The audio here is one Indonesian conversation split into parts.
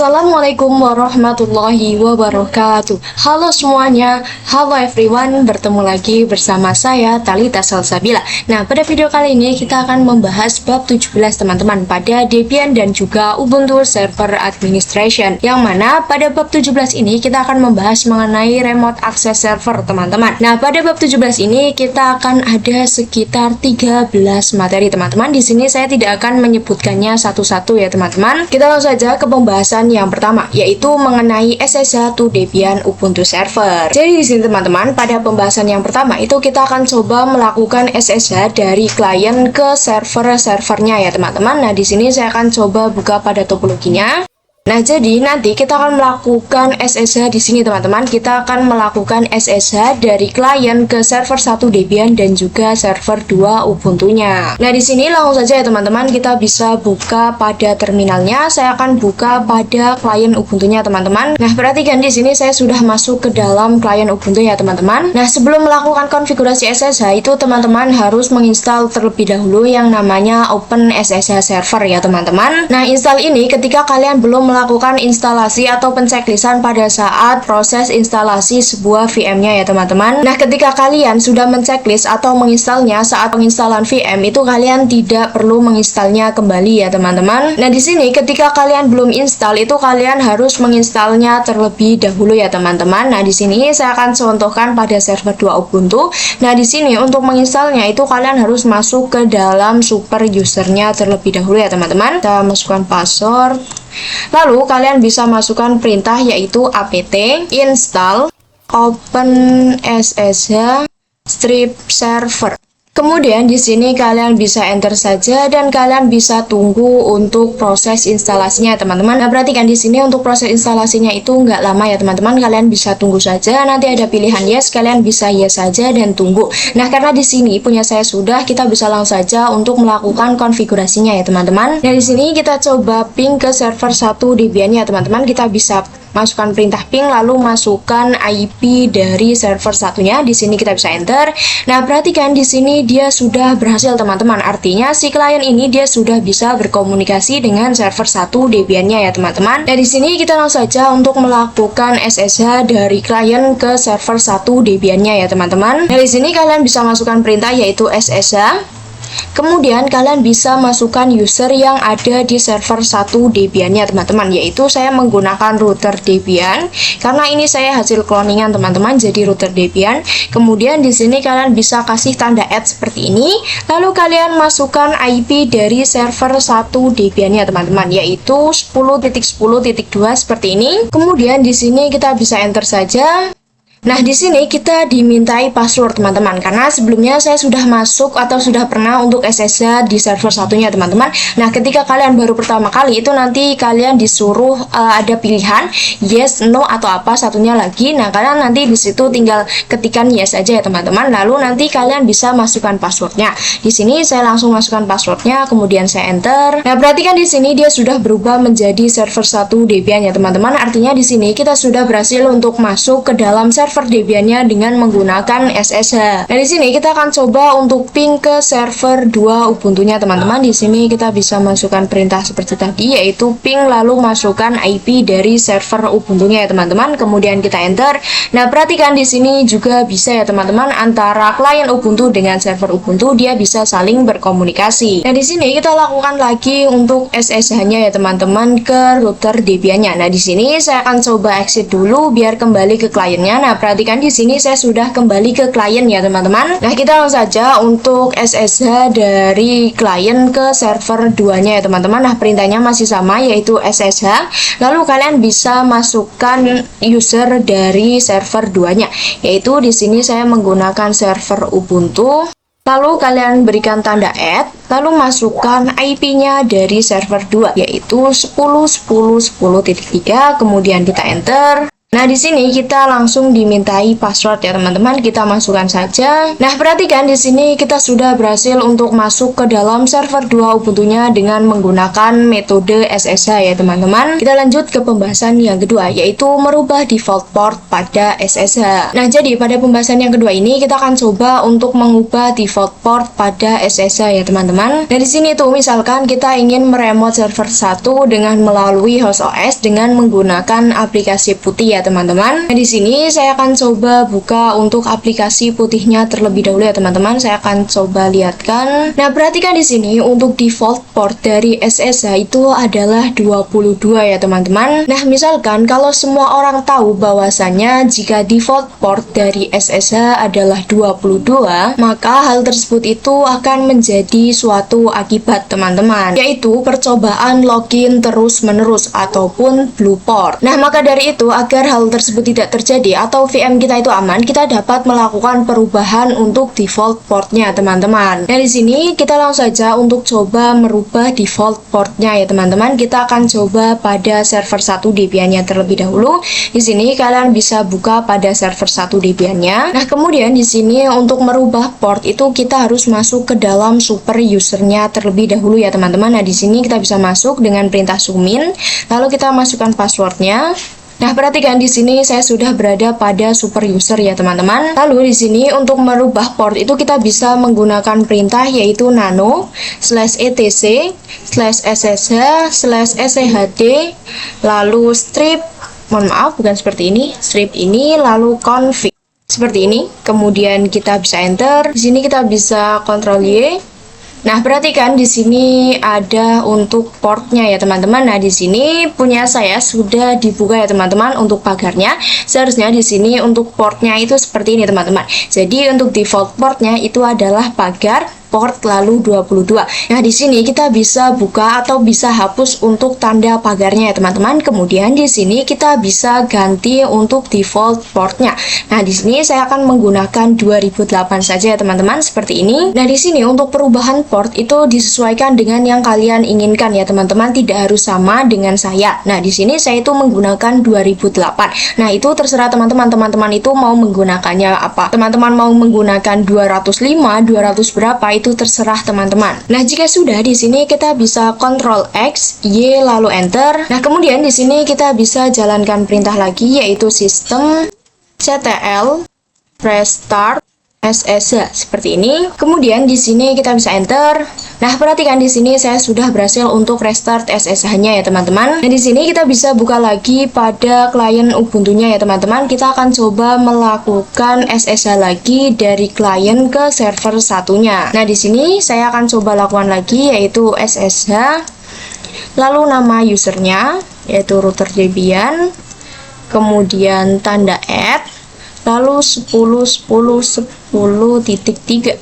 Assalamualaikum warahmatullahi wabarakatuh. Halo semuanya, halo everyone, bertemu lagi bersama saya Thalita Salsabila. Nah, pada video kali ini kita akan membahas bab 17 teman-teman pada Debian dan juga Ubuntu Server Administration. Yang mana pada bab 17 ini kita akan membahas mengenai remote access server teman-teman. Nah, pada bab 17 ini kita akan ada sekitar 13 materi teman-teman. Di sini saya tidak akan menyebutkannya satu-satu ya teman-teman. Kita langsung saja ke pembahasan yang pertama, yaitu mengenai SSH to Debian Ubuntu Server. Jadi di sini teman-teman, pada pembahasan yang pertama itu kita akan coba melakukan SSH dari klien ke servernya ya teman-teman. Nah, di sini saya akan coba buka pada topologinya. Nah, jadi nanti kita akan melakukan SSH di sini teman-teman. Kita akan melakukan SSH dari klien ke server 1 Debian dan juga server 2 Ubuntu-nya. Nah, di sini langsung saja ya teman-teman, kita bisa buka pada terminalnya. Saya akan buka pada klien Ubuntu-nya teman-teman. Nah, perhatikan di sini saya sudah masuk ke dalam klien Ubuntu ya teman-teman. Nah, sebelum melakukan konfigurasi SSH itu teman-teman harus menginstal terlebih dahulu yang namanya Open SSH Server ya teman-teman. Nah, install ini ketika kalian belum melakukan instalasi atau penceklisan pada saat proses instalasi sebuah VM-nya ya teman-teman. Nah, ketika kalian sudah menceklis atau menginstalnya saat penginstalan VM itu kalian tidak perlu menginstalnya kembali ya teman-teman. Nah, di sini ketika kalian belum install itu kalian harus menginstalnya terlebih dahulu ya teman-teman. Nah, di sini saya akan contohkan pada server 2 Ubuntu. Nah, di sini untuk menginstalnya itu kalian harus masuk ke dalam super usernya terlebih dahulu ya teman-teman. Kita masukkan password. Lalu kalian bisa masukkan perintah yaitu apt install open ssh strip server. Kemudian di sini kalian bisa enter saja dan kalian bisa tunggu untuk proses instalasinya teman-teman. Nah, perhatikan di sini untuk proses instalasinya itu nggak lama ya teman-teman. Kalian bisa tunggu saja. Nanti ada pilihan yes, kalian bisa yes saja dan tunggu. Nah, karena di sini punya saya sudah, kita bisa langsung saja untuk melakukan konfigurasinya ya teman-teman. Nah, di sini kita coba ping ke server 1 Debian ya teman-teman. Kita bisa masukkan perintah ping lalu masukkan IP dari server satunya. Di sini kita bisa enter. Nah, perhatikan di sini dia sudah berhasil teman-teman. Artinya si klien ini dia sudah bisa berkomunikasi dengan server 1 Debian-nya ya teman-teman. Nah, di sini kita langsung saja untuk melakukan SSH dari klien ke server 1 Debian-nya ya teman-teman. Nah, di sini kalian bisa masukkan perintah yaitu SSH. Kemudian kalian bisa masukkan user yang ada di server 1 Debian-nya teman-teman, yaitu saya menggunakan router Debian karena ini saya hasil cloningan teman-teman, jadi router Debian. Kemudian di sini kalian bisa kasih tanda @ seperti ini. Lalu kalian masukkan IP dari server 1 Debian-nya teman-teman, yaitu 10.10.2 seperti ini. Kemudian di sini kita bisa enter saja. Nah, di sini kita dimintai password teman-teman, karena sebelumnya saya sudah masuk atau sudah pernah untuk SSH di server satunya teman-teman. Nah, ketika kalian baru pertama kali itu nanti kalian disuruh ada pilihan yes, no atau apa satunya lagi. Nah, kalian nanti di situ tinggal ketikkan yes aja ya teman-teman. Lalu nanti kalian bisa masukkan passwordnya. Di sini saya langsung masukkan passwordnya, kemudian saya enter. Nah, perhatikan di sini dia sudah berubah menjadi server 1 Debian ya teman-teman. Artinya di sini kita sudah berhasil untuk masuk ke dalam server Debian-nya dengan menggunakan SSH. Nah, di sini kita akan coba untuk ping ke server 2 Ubuntu-nya teman-teman. Di sini kita bisa masukkan perintah seperti tadi yaitu ping lalu masukkan IP dari server Ubuntu-nya ya teman-teman. Kemudian kita enter. Nah, perhatikan di sini juga bisa ya teman-teman antara klien Ubuntu dengan server Ubuntu dia bisa saling berkomunikasi. Nah, di sini kita lakukan lagi untuk SSH-nya ya teman-teman ke router Debian-nya. Nah, di sini saya akan coba exit dulu biar kembali ke kliennya. Nah, perhatikan di sini saya sudah kembali ke klien ya teman-teman. Nah, kita langsung saja untuk SSH dari klien ke server 2-nya ya teman-teman. Nah, perintahnya masih sama yaitu SSH. Lalu kalian bisa masukkan user dari server 2-nya, yaitu di sini saya menggunakan server Ubuntu. Lalu kalian berikan tanda @ lalu masukkan IP-nya dari server 2 yaitu 10.10.10.3, kemudian kita enter. Nah, di sini kita langsung dimintai password ya teman-teman. Kita masukkan saja. Nah, perhatikan di sini kita sudah berhasil untuk masuk ke dalam server 2 Ubuntu-nya dengan menggunakan metode SSH ya teman-teman. Kita lanjut ke pembahasan yang kedua, yaitu merubah default port pada SSH. Nah, jadi pada pembahasan yang kedua ini kita akan coba untuk mengubah default port pada SSH ya teman-teman. Nah, di sini tuh misalkan kita ingin meremote server 1 dengan melalui host OS dengan menggunakan aplikasi putih ya teman-teman. Nah, di sini saya akan coba buka untuk aplikasi putihnya terlebih dahulu ya teman-teman. Saya akan coba lihatkan. Nah, perhatikan di sini untuk default port dari SSH itu adalah 22 ya teman-teman. Nah, misalkan kalau semua orang tahu bahwasannya jika default port dari SSH adalah 22, maka hal tersebut itu akan menjadi suatu akibat teman-teman, yaitu percobaan login terus-menerus ataupun blue port. Nah, maka dari itu agar hal tersebut tidak terjadi atau VM kita itu aman, kita dapat melakukan perubahan untuk default portnya teman-teman. Nah, di sini kita langsung saja untuk coba merubah default portnya ya teman-teman. Kita akan coba pada server 1 Debian-nya terlebih dahulu. Di sini kalian bisa buka pada server 1 Debian-nya. Nah, kemudian di sini untuk merubah port itu kita harus masuk ke dalam super user-nya terlebih dahulu ya teman-teman. Nah, di sini kita bisa masuk dengan perintah sumin, lalu kita masukkan passwordnya. Nah, perhatikan di sini saya sudah berada pada super user ya teman-teman. Lalu di sini untuk merubah port itu kita bisa menggunakan perintah yaitu nano/etc/ssh/shd lalu strip, mohon maaf bukan seperti ini, strip ini lalu config. Seperti ini. Kemudian kita bisa enter. Di sini kita bisa Ctrl Y. Nah, perhatikan di sini ada untuk portnya ya teman-teman. Nah, di sini punya saya sudah dibuka ya teman-teman untuk pagarnya. Seharusnya di sini untuk portnya itu seperti ini teman-teman. Jadi untuk default portnya itu adalah pagar port lalu 22. Nah, di sini kita bisa buka atau bisa hapus untuk tanda pagarnya ya teman-teman. Kemudian di sini kita bisa ganti untuk default portnya. Nah, di sini saya akan menggunakan 2008 saja ya teman-teman, seperti ini. Nah, di sini untuk perubahan port itu disesuaikan dengan yang kalian inginkan ya teman-teman, tidak harus sama dengan saya. Nah, di sini saya itu menggunakan 2008. Nah, itu terserah teman-teman. Teman-teman itu mau menggunakannya apa? Teman-teman mau menggunakan 205, 200 berapa itu terserah teman-teman. Nah, jika sudah di sini kita bisa Ctrl X, Y lalu enter. Nah, kemudian di sini kita bisa jalankan perintah lagi yaitu sistem ctl restart SSH seperti ini. Kemudian di sini kita bisa enter. Nah, perhatikan di sini saya sudah berhasil untuk restart SSH-nya ya teman-teman. Nah, di sini kita bisa buka lagi pada klien Ubuntu-nya ya teman-teman. Kita akan coba melakukan SSH lagi dari klien ke server satunya. Nah, di sini saya akan coba lakukan lagi yaitu SSH. Lalu nama usernya yaitu router Debian. Kemudian tanda @ lalu 10.10.10.3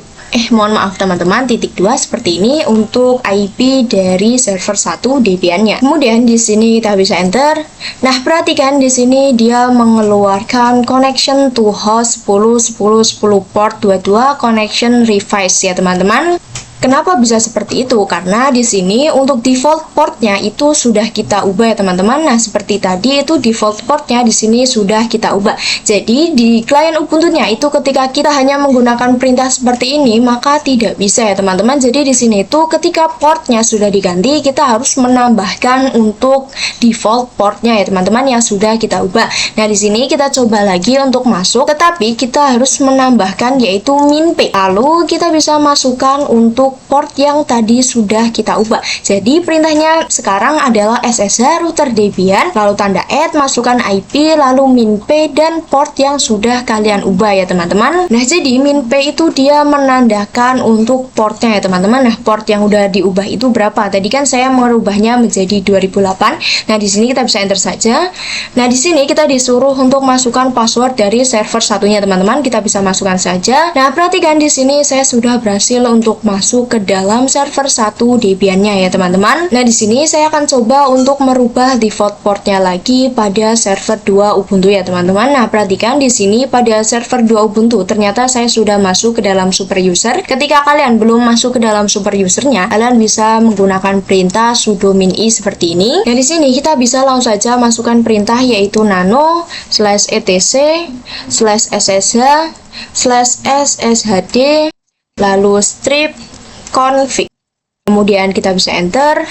mohon maaf teman-teman, titik 2 seperti ini untuk IP dari server 1 Debian-nya. Kemudian di sini kita bisa enter. Nah, perhatikan di sini dia mengeluarkan connection to host 10.10.10 port 22 connection revise ya teman-teman. Kenapa bisa seperti itu? Karena di sini untuk default portnya itu sudah kita ubah ya teman-teman. Nah, seperti tadi itu default portnya di sini sudah kita ubah. Jadi di klien Ubuntu-nya itu ketika kita hanya menggunakan perintah seperti ini maka tidak bisa ya teman-teman. Jadi di sini itu ketika portnya sudah diganti kita harus menambahkan untuk default portnya ya teman-teman yang sudah kita ubah. Nah, di sini kita coba lagi untuk masuk, tetapi kita harus menambahkan yaitu minp. Lalu kita bisa masukkan untuk port yang tadi sudah kita ubah. Jadi perintahnya sekarang adalah SSH router Debian, lalu tanda @ masukkan IP, lalu minp dan port yang sudah kalian ubah ya teman-teman. Nah, jadi minp itu dia menandakan untuk portnya ya teman-teman. Nah, port yang udah diubah itu berapa? Tadi kan saya merubahnya menjadi 2008. Nah, di sini kita bisa enter saja. Nah, di sini kita disuruh untuk masukkan password dari server satunya teman-teman. Kita bisa masukkan saja. Nah, perhatikan di sini saya sudah berhasil untuk masuk masuk ke dalam server 1 Debian-nya ya teman-teman. Nah, di sini saya akan coba untuk merubah default portnya lagi pada server 2 Ubuntu ya teman-teman. Nah, perhatikan di sini pada server 2 Ubuntu ternyata saya sudah masuk ke dalam super user. Ketika kalian belum masuk ke dalam super usernya, kalian bisa menggunakan perintah sudo min I seperti ini. Nah, di sini kita bisa langsung saja masukkan perintah yaitu nano /etc/ssh/sshd lalu strip config. Kemudian kita bisa enter.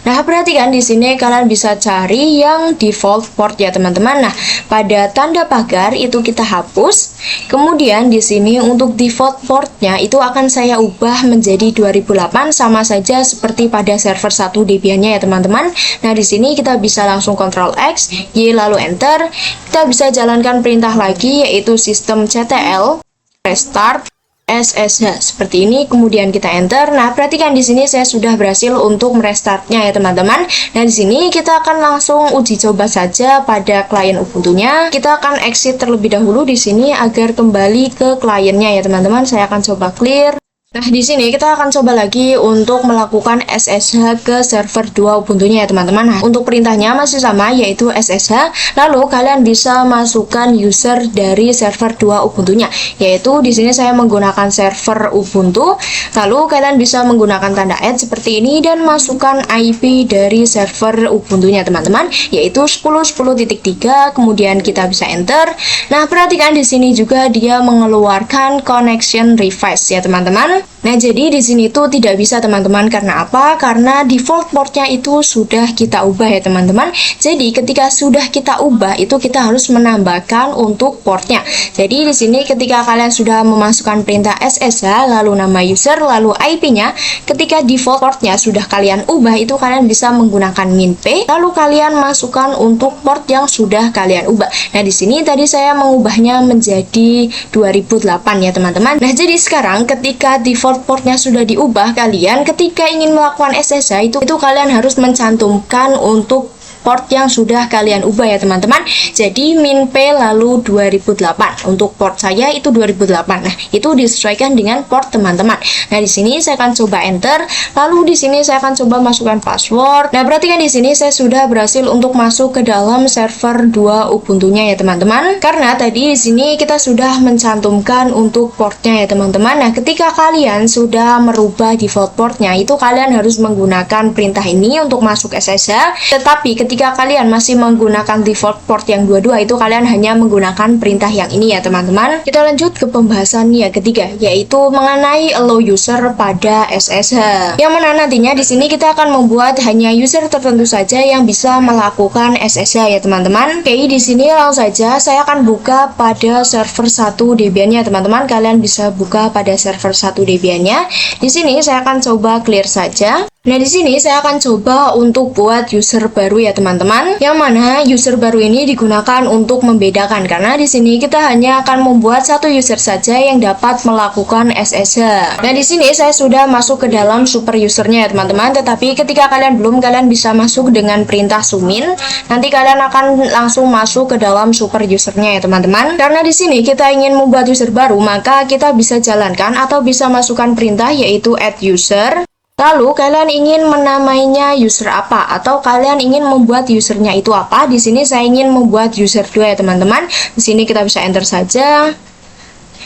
Nah, perhatikan di sini kalian bisa cari yang default port ya teman-teman. Nah, pada tanda pagar itu kita hapus. Kemudian di sini untuk default portnya itu akan saya ubah menjadi 2008 sama saja seperti pada server 1 Debian-nya ya teman-teman. Nah, di sini kita bisa langsung Ctrl X, Y lalu enter. Kita bisa jalankan perintah lagi yaitu systemctl restart SSH seperti ini, kemudian kita enter. Nah, perhatikan di sini saya sudah berhasil untuk merestartnya ya teman-teman. Nah, di sini kita akan langsung uji coba saja pada klien Ubuntu-nya. Kita akan exit terlebih dahulu di sini agar kembali ke kliennya ya teman-teman. Saya akan coba clear. Nah, di sini kita akan coba lagi untuk melakukan SSH ke server 2 Ubuntu-nya ya teman-teman. Nah, untuk perintahnya masih sama yaitu SSH. Lalu kalian bisa masukkan user dari server 2 Ubuntu-nya, yaitu di sini saya menggunakan server Ubuntu. Lalu kalian bisa menggunakan tanda @ seperti ini dan masukkan IP dari server Ubuntu-nya teman-teman, yaitu 10.10.3. Kemudian kita bisa enter. Nah, perhatikan di sini juga dia mengeluarkan connection request ya teman-teman. Nah, jadi di sini tuh tidak bisa teman-teman. Karena apa? Karena default portnya itu sudah kita ubah ya teman-teman. Jadi ketika sudah kita ubah itu kita harus menambahkan untuk portnya. Jadi di sini ketika kalian sudah memasukkan perintah SSH lalu nama user lalu IP-nya, ketika default portnya sudah kalian ubah itu kalian bisa menggunakan minp lalu kalian masukkan untuk port yang sudah kalian ubah. Nah, di sini tadi saya mengubahnya menjadi 2008 ya teman-teman. Nah, jadi sekarang ketika default portnya sudah diubah, kalian ketika ingin melakukan SSH itu kalian harus mencantumkan untuk port yang sudah kalian ubah ya teman-teman. Jadi minp lalu 2008. Untuk port saya itu 2008. Nah, itu disesuaikan dengan port teman-teman. Nah, di sini saya akan coba enter. Lalu di sini saya akan coba masukkan password. Nah, perhatikan di sini saya sudah berhasil untuk masuk ke dalam server 2 Ubuntu-nya ya teman-teman. Karena tadi di sini kita sudah mencantumkan untuk portnya ya teman-teman. Nah, ketika kalian sudah merubah default portnya itu kalian harus menggunakan perintah ini untuk masuk SSH. Tetapi ketika kalian masih menggunakan default port yang 22 itu kalian hanya menggunakan perintah yang ini ya teman-teman. Kita lanjut ke pembahasan yang ketiga, yaitu mengenai allow user pada SSH. Yang mana nantinya di sini kita akan membuat hanya user tertentu saja yang bisa melakukan SSH ya teman-teman. Oke, di sini langsung saja saya akan buka pada server 1 Debian-nya teman-teman. Kalian bisa buka pada server 1 Debian-nya. Di sini saya akan coba clear saja. Nah, di sini saya akan coba untuk buat user baru ya teman-teman. Yang mana user baru ini digunakan untuk membedakan karena di sini kita hanya akan membuat satu user saja yang dapat melakukan SSH. Nah, di sini saya sudah masuk ke dalam super usernya ya teman-teman. Tetapi ketika kalian belum, kalian bisa masuk dengan perintah sumin. Nanti kalian akan langsung masuk ke dalam super usernya ya teman-teman. Karena di sini kita ingin membuat user baru, maka kita bisa jalankan atau bisa masukkan perintah yaitu add user. Lalu kalian ingin menamainya user apa atau kalian ingin membuat usernya itu apa? Di sini saya ingin membuat user 2 ya teman-teman. Di sini kita bisa enter saja.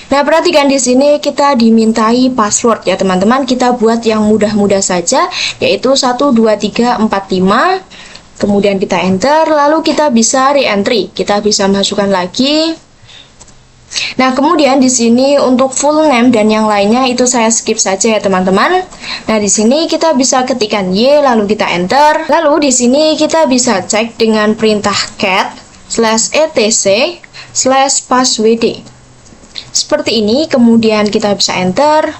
Nah, perhatikan di sini kita dimintai password ya teman-teman. Kita buat yang mudah-mudah saja yaitu 12345. Kemudian kita enter, lalu kita bisa re-entry. Kita bisa masukkan lagi. Nah, kemudian di sini untuk full name dan yang lainnya itu saya skip saja ya teman-teman. Nah, di sini kita bisa ketikkan Y lalu kita enter. Lalu di sini kita bisa cek dengan perintah cat /etc/passwd. Seperti ini, kemudian kita bisa enter.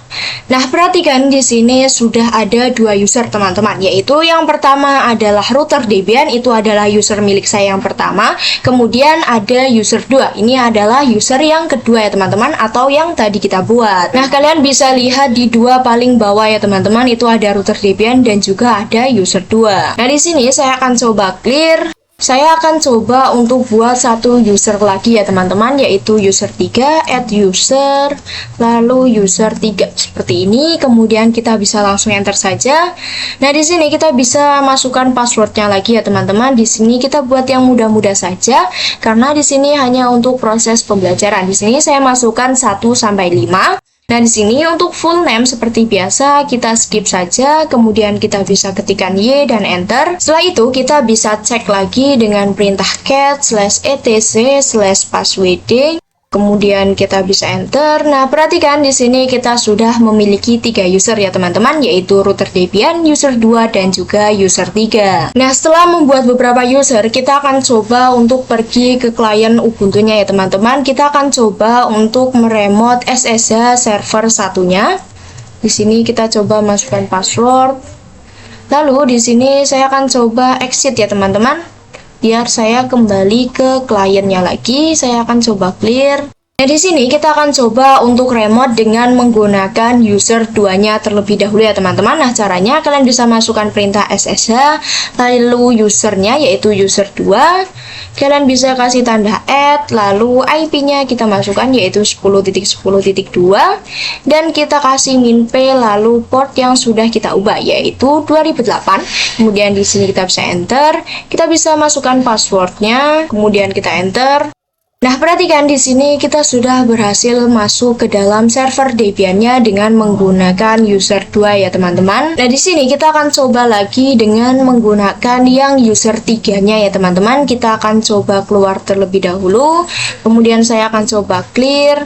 Nah, perhatikan di sini sudah ada dua user teman-teman, yaitu yang pertama adalah router Debian, itu adalah user milik saya yang pertama. Kemudian ada user 2, ini adalah user yang kedua ya teman-teman, atau yang tadi kita buat. Nah, kalian bisa lihat di dua paling bawah ya teman-teman, itu ada router Debian dan juga ada user 2. Nah, di sini saya akan coba clear. Saya akan coba untuk buat satu user lagi ya teman-teman, yaitu user 3, add user, lalu user 3 seperti ini. Kemudian kita bisa langsung enter saja. Nah, di sini kita bisa masukkan passwordnya lagi ya teman-teman. Di sini kita buat yang mudah-mudah saja karena di sini hanya untuk proses pembelajaran. Di sini saya masukkan 1 sampai 5. Nah, di sini untuk full name seperti biasa kita skip saja, kemudian kita bisa ketikkan Y dan enter. Setelah itu kita bisa cek lagi dengan perintah cat /etc/passwd. Kemudian kita bisa enter. Nah, perhatikan di sini kita sudah memiliki 3 user ya teman-teman, yaitu router Debian, user 2 dan juga user 3. Nah, setelah membuat beberapa user, kita akan coba untuk pergi ke klien Ubuntu-nya ya teman-teman. Kita akan coba untuk meremote SSH server satunya. Di sini kita coba masukkan password. Lalu di sini saya akan coba exit ya teman-teman. Biar saya kembali ke kliennya lagi, saya akan coba clear. Nah, di sini kita akan coba untuk remote dengan menggunakan user 2-nya terlebih dahulu ya teman-teman. Nah, caranya kalian bisa masukkan perintah SSH, lalu usernya yaitu user 2. Kalian bisa kasih tanda add, lalu IP-nya kita masukkan yaitu 10.10.2 dan kita kasih min-p, lalu port yang sudah kita ubah yaitu 2008. Kemudian di sini kita bisa enter, kita bisa masukkan passwordnya, kemudian kita enter. Nah, perhatikan di sini kita sudah berhasil masuk ke dalam server Debian-nya dengan menggunakan user 2 ya teman-teman. Nah, di sini kita akan coba lagi dengan menggunakan yang user 3-nya ya teman-teman. Kita akan coba keluar terlebih dahulu. Kemudian saya akan coba clear.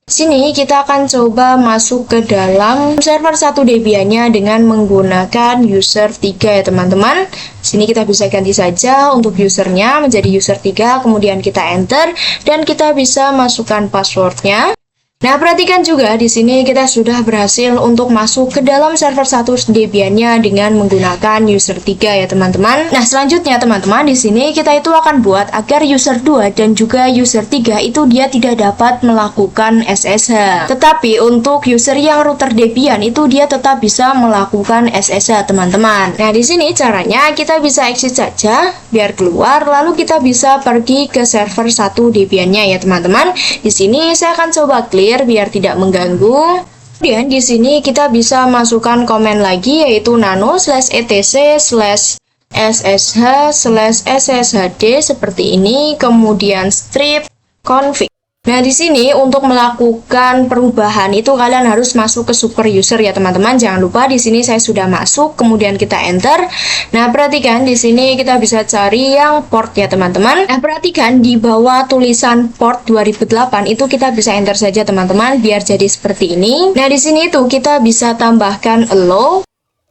Sini kita akan coba masuk ke dalam server 1 Debian-nya dengan menggunakan user 3 ya teman-teman. Sini kita bisa ganti saja untuk usernya menjadi user 3, kemudian kita enter dan kita bisa masukkan passwordnya. Nah, perhatikan juga di sini kita sudah berhasil untuk masuk ke dalam server 1 Debian-nya dengan menggunakan user 3 ya teman-teman. Nah, selanjutnya teman-teman di sini kita itu akan buat agar user 2 dan juga user 3 itu dia tidak dapat melakukan SSH. Tetapi untuk user yang router Debian itu dia tetap bisa melakukan SSH teman-teman. Nah, di sini caranya kita bisa exit saja biar keluar, lalu kita bisa pergi ke server 1 Debian-nya ya teman-teman. Di sini saya akan coba clear biar tidak mengganggu. Kemudian di sini kita bisa masukkan komen lagi yaitu nano/etc/ssh/sshd seperti ini, kemudian strip config. Nah, di sini untuk melakukan perubahan itu kalian harus masuk ke super user ya teman-teman. Jangan lupa di sini saya sudah masuk, kemudian kita enter. Nah, perhatikan di sini kita bisa cari yang port ya teman-teman. Nah, perhatikan di bawah tulisan port 2008 itu kita bisa enter saja teman-teman biar jadi seperti ini. Nah, di sini itu kita bisa tambahkan allow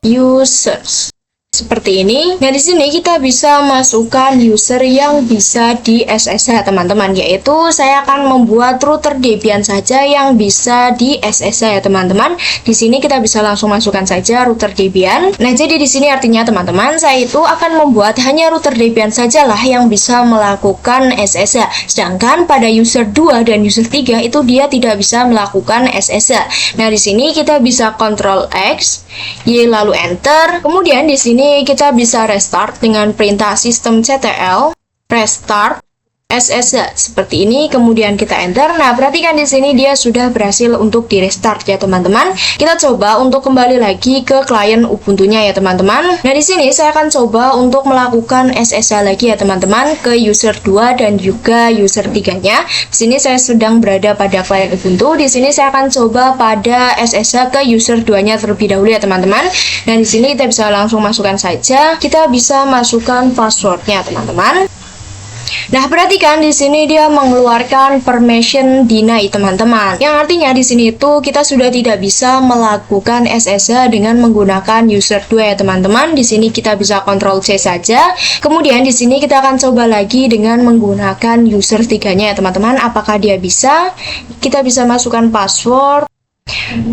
users. Seperti ini. Nah, di sini kita bisa masukkan user yang bisa di SSH teman-teman, yaitu saya akan membuat router Debian saja yang bisa di SSH ya teman-teman. Di sini kita bisa langsung masukkan saja router Debian. Nah, jadi di sini artinya teman-teman, saya itu akan membuat hanya router Debian sajalah yang bisa melakukan SSH. Sedangkan pada user 2 dan user 3 itu dia tidak bisa melakukan SSH. Nah, di sini kita bisa Ctrl X, Y lalu enter. Kemudian di sini kita bisa restart dengan perintah systemctl restart SSH seperti ini, kemudian kita enter. Nah, perhatikan di sini dia sudah berhasil untuk di restart ya teman-teman. Kita coba untuk kembali lagi ke klien Ubuntu-nya ya teman-teman. Nah, di sini saya akan coba untuk melakukan SSH lagi ya teman-teman ke user 2 dan juga user 3-nya. Di sini saya sedang berada pada klien Ubuntu. Di sini saya akan coba pada SSH ke user 2-nya terlebih dahulu ya teman-teman. Nah, di sini kita bisa langsung masukkan saja. Kita bisa masukkan passwordnya teman-teman. Nah, perhatikan di sini dia mengeluarkan permission deny teman-teman. Yang artinya di sini itu kita sudah tidak bisa melakukan SSH dengan menggunakan user 2 ya teman-teman. Di sini kita bisa Ctrl C saja. Kemudian di sini kita akan coba lagi dengan menggunakan user 3-nya ya teman-teman. Apakah dia bisa? Kita bisa masukkan password.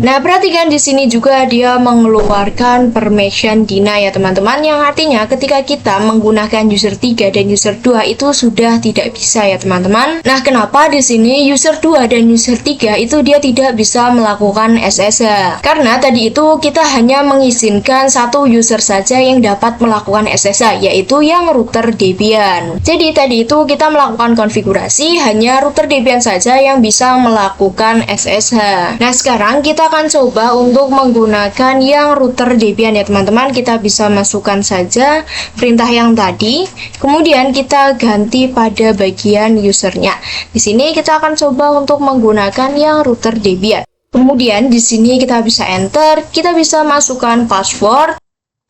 Nah, perhatikan di sini juga dia mengeluarkan permission deny ya teman-teman, yang artinya ketika kita menggunakan user 3 dan user 2 itu sudah tidak bisa ya teman-teman. Nah, kenapa di sini user 2 dan user 3 itu dia tidak bisa melakukan SSH? Karena tadi itu kita hanya mengizinkan satu user saja yang dapat melakukan SSH, yaitu yang router Debian. Jadi tadi itu kita melakukan konfigurasi hanya router Debian saja yang bisa melakukan SSH. Nah, sekarang kita akan coba untuk menggunakan yang router Debian ya teman-teman. Kita bisa masukkan saja perintah yang tadi, kemudian kita ganti pada bagian usernya. Di sini kita akan coba untuk menggunakan yang router Debian. Kemudian di sini kita bisa enter, kita bisa masukkan password.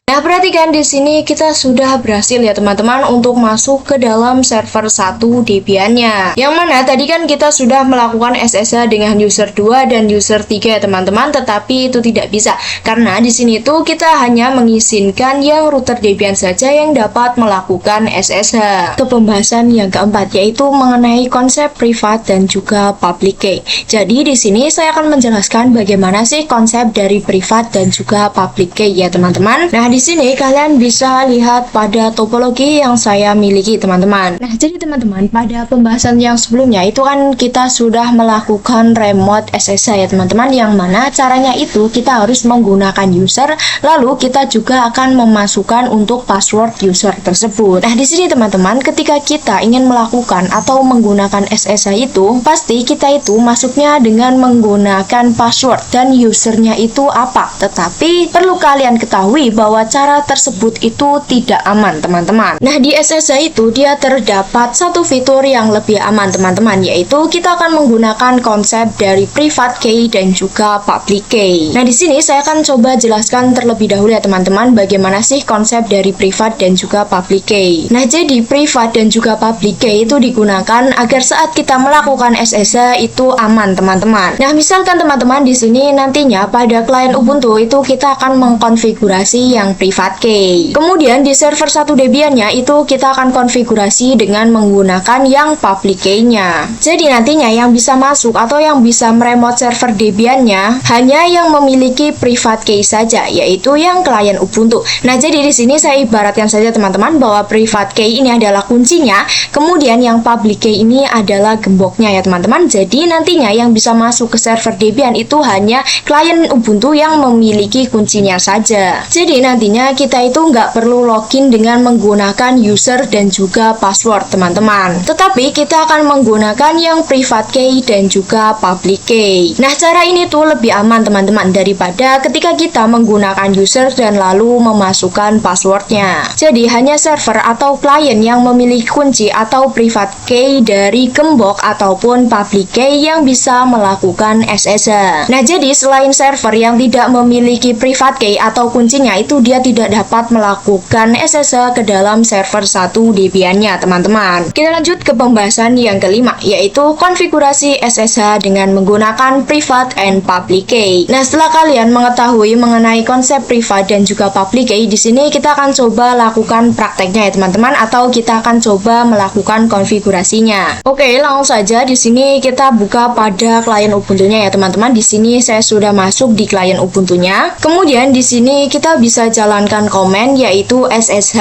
Nah, perhatikan di sini kita sudah berhasil ya teman-teman untuk masuk ke dalam server 1 Debian-nya. Yang mana tadi kan kita sudah melakukan SSH dengan user 2 dan user 3 ya teman-teman, tetapi itu tidak bisa karena di sini tuh kita hanya mengizinkan yang router Debian saja yang dapat melakukan SSH. Ke pembahasan yang keempat, yaitu mengenai konsep privat dan juga public key. Jadi di sini saya akan menjelaskan bagaimana sih konsep dari privat dan juga public key ya teman-teman. Nah, di sini kalian bisa lihat pada topologi yang saya miliki teman-teman. Nah, jadi teman-teman, pada pembahasan yang sebelumnya itu kan kita sudah melakukan remote SSH ya teman-teman, yang mana caranya itu kita harus menggunakan user, lalu kita juga akan memasukkan untuk password user tersebut. Nah, di sini teman-teman, ketika kita ingin melakukan atau menggunakan SSH itu, pasti kita itu masuknya dengan menggunakan password dan usernya itu apa. Tetapi perlu kalian ketahui bahwa cara tersebut itu tidak aman teman-teman. Nah, di SSH itu dia terdapat satu fitur yang lebih aman teman-teman, yaitu kita akan menggunakan konsep dari private key dan juga public key. Nah, di sini saya akan coba jelaskan terlebih dahulu ya teman-teman bagaimana sih konsep dari private dan juga public key. Nah, jadi private dan juga public key itu digunakan agar saat kita melakukan SSH itu aman teman-teman. Nah, misalkan teman-teman di sini nantinya pada klien Ubuntu itu kita akan mengkonfigurasi yang private key. Kemudian di server 1 Debian-nya itu kita akan konfigurasi dengan menggunakan yang public key-nya. Jadi nantinya yang bisa masuk atau yang bisa meremote server Debian-nya hanya yang memiliki private key saja, yaitu yang klien Ubuntu. Nah, jadi di sini saya ibaratkan saja teman-teman bahwa private key ini adalah kuncinya, kemudian yang public key ini adalah gemboknya ya teman-teman. Jadi nantinya yang bisa masuk ke server Debian itu hanya klien Ubuntu yang memiliki kuncinya saja. Jadi nantinya kita itu nggak perlu login dengan menggunakan user dan juga password teman-teman, tetapi kita akan menggunakan yang private key dan juga public key. Nah, cara ini tuh lebih aman teman-teman daripada ketika kita menggunakan user dan lalu memasukkan passwordnya. Jadi hanya server atau klien yang memiliki kunci atau private key dari gembok ataupun public key yang bisa melakukan SSH. Nah, jadi selain server yang tidak memiliki private key atau kuncinya itu dia tidak dapat melakukan SSH ke dalam server 1 Debian-nya teman-teman. Kita lanjut ke pembahasan yang kelima, yaitu konfigurasi SSH dengan menggunakan private and public key. Nah, setelah kalian mengetahui mengenai konsep private dan juga public key, di sini kita akan coba lakukan prakteknya ya teman-teman, atau kita akan coba melakukan konfigurasinya. Oke, langsung saja di sini kita buka pada klien Ubuntu-nya ya teman-teman. Di sini saya sudah masuk di klien Ubuntu-nya. Kemudian di sini kita bisa jalankan komen, yaitu ssh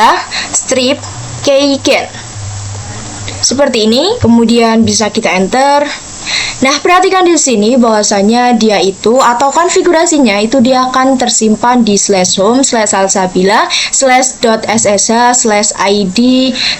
strip keygen seperti ini. Kemudian bisa kita enter. Nah, perhatikan di sini bahwasanya dia itu atau konfigurasinya itu dia akan tersimpan di /home/salsabila/.ssh/id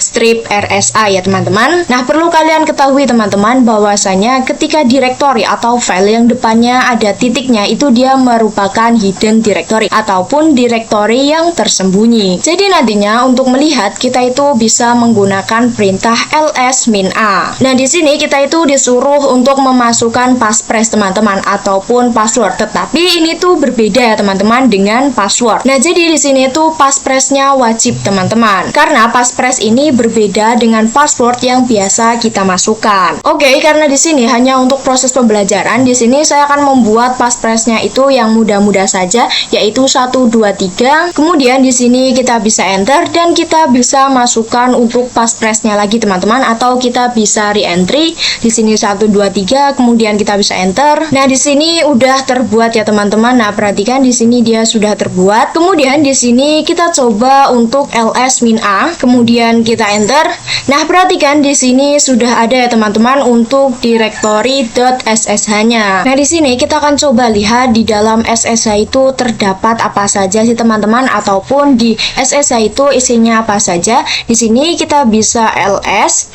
strip rsa ya teman-teman. Nah, perlu kalian ketahui teman-teman bahwasanya ketika directory atau file yang depannya ada titiknya itu dia merupakan hidden directory ataupun directory yang tersembunyi. Jadi nantinya untuk melihat kita itu bisa menggunakan perintah ls-a. Nah, di sini kita itu disuruh untuk memasukkan passphrase teman-teman ataupun password, tetapi ini tuh berbeda ya teman-teman dengan password. Nah, jadi di sini tuh passphrase-nya wajib teman-teman, karena passphrase ini berbeda dengan password yang biasa kita masukkan. Oke, karena di sini hanya untuk proses pembelajaran, di sini saya akan membuat passphrase-nya itu yang mudah-mudah saja, yaitu 1 2 3. Kemudian di sini kita bisa enter dan kita bisa masukkan untuk passphrase-nya lagi teman-teman, atau kita bisa re-entry di sini 1 2 3, kemudian kita bisa enter. Nah, di sini udah terbuat ya teman-teman. Nah, perhatikan di sini dia sudah terbuat. Kemudian di sini kita coba untuk ls-a, kemudian kita enter. Nah, perhatikan di sini sudah ada ya teman-teman untuk directory.ssh-nya. Nah, di sini kita akan coba lihat di dalam SSH itu terdapat apa saja sih teman-teman, ataupun di SSH itu isinya apa saja. Di sini kita bisa ls.ssh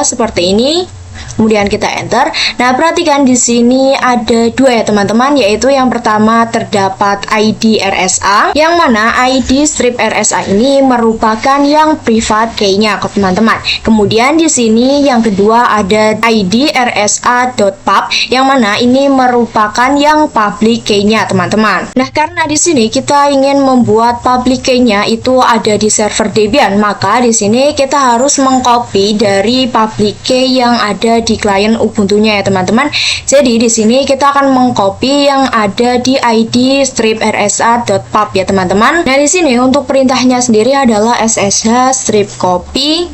seperti ini. Kemudian kita enter. Nah, perhatikan di sini ada dua ya teman-teman, yaitu yang pertama terdapat ID RSA, yang mana ID strip RSA ini merupakan yang private key-nya teman-teman. Kemudian di sini yang kedua ada ID RSA.pub, yang mana ini merupakan yang public key-nya teman-teman. Nah, karena di sini kita ingin membuat public key-nya itu ada di server Debian, maka di sini kita harus mengcopy dari public key yang ada di klien Ubuntu-nya ya teman-teman. Jadi di sini kita akan mengcopy yang ada di ID strip rsa.pub ya teman-teman. Nah, di sini untuk perintahnya sendiri adalah ssh strip copy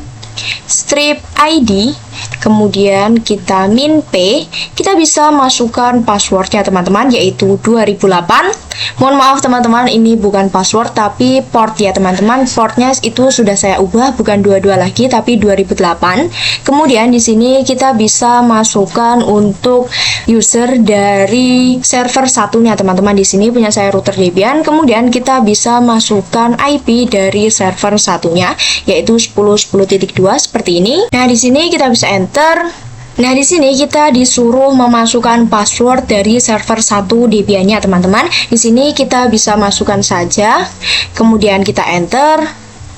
strip ID, kemudian kita min p, kita bisa masukkan passwordnya teman-teman, yaitu 2008. Mohon maaf teman-teman, ini bukan password tapi port ya teman-teman. Portnya itu sudah saya ubah, bukan 22 lagi tapi 2008. Kemudian di sini kita bisa masukkan untuk user dari server satunya teman-teman. Di sini punya saya router Debian. Kemudian kita bisa masukkan IP dari server satunya, yaitu 10.10.2 seperti ini. Nah, di sini kita bisa enter. Nah, di sini kita disuruh memasukkan password dari server 1 Debian-nya teman-teman. Di sini kita bisa masukkan saja. Kemudian kita enter.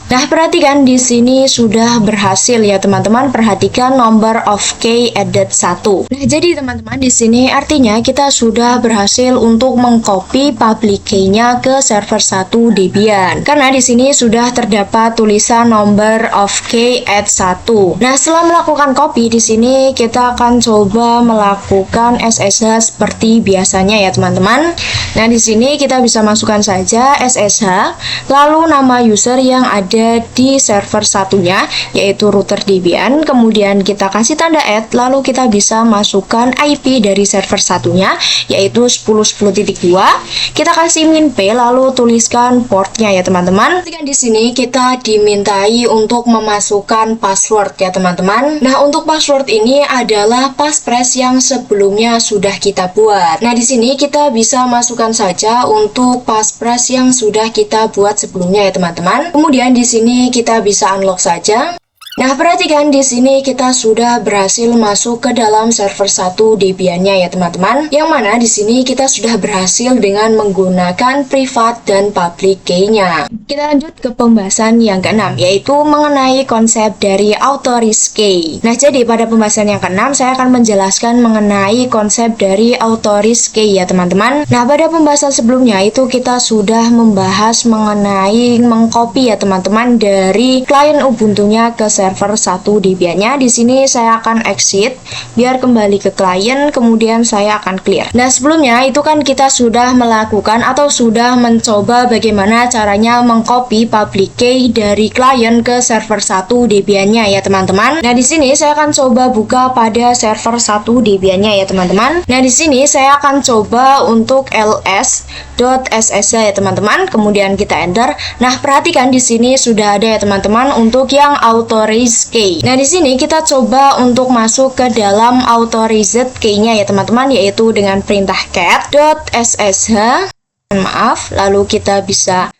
Nah, perhatikan di sini sudah berhasil ya teman-teman. Perhatikan number of key added 1. Nah, jadi teman-teman di sini artinya kita sudah berhasil untuk mengcopy public key-nya ke server 1 Debian. Karena di sini sudah terdapat tulisan number of key add 1. Nah, setelah melakukan copy di sini kita akan coba melakukan SSH seperti biasanya ya teman-teman. Nah, di sini kita bisa masukkan saja SSH, lalu nama user yang ada di server satunya, yaitu router Debian. Kemudian kita kasih tanda add, lalu kita bisa masukkan IP dari server satunya, yaitu 10.10.2. Kita kasih min p, lalu tuliskan portnya ya teman-teman. Di sini kita dimintai untuk memasukkan password ya teman-teman. Nah, untuk password ini adalah passphrase yang sebelumnya sudah kita buat. Nah, di sini kita bisa masukkan saja untuk passphrase yang sudah kita buat sebelumnya ya teman-teman. Kemudian di sini kita bisa unlock saja. Nah, perhatikan di sini kita sudah berhasil masuk ke dalam server 1 Debian-nya ya teman-teman. Yang mana di sini kita sudah berhasil dengan menggunakan private dan public key-nya. Kita lanjut ke pembahasan yang keenam, yaitu mengenai konsep dari authorize key. Nah, jadi pada pembahasan yang keenam saya akan menjelaskan mengenai konsep dari authorize key ya teman-teman. Nah, pada pembahasan sebelumnya itu kita sudah membahas mengenai mengcopy ya teman-teman dari klien Ubuntu-nya ke server 1 Debian-nya. Di sini saya akan exit biar kembali ke klien, kemudian saya akan clear. Nah, sebelumnya itu kan kita sudah melakukan atau sudah mencoba bagaimana caranya mengcopy public key dari klien ke server 1 Debian-nya ya teman-teman. Nah, di sini saya akan coba buka pada server 1 Debian-nya ya teman-teman. Nah, di sini saya akan coba untuk ls.ssh ya teman-teman. Kemudian kita enter. Nah, perhatikan di sini sudah ada ya teman-teman untuk yang authorize key. Nah, di sini kita coba untuk masuk ke dalam authorized key-nya ya teman-teman, yaitu dengan perintah cat.ssh. Maaf, lalu kita bisa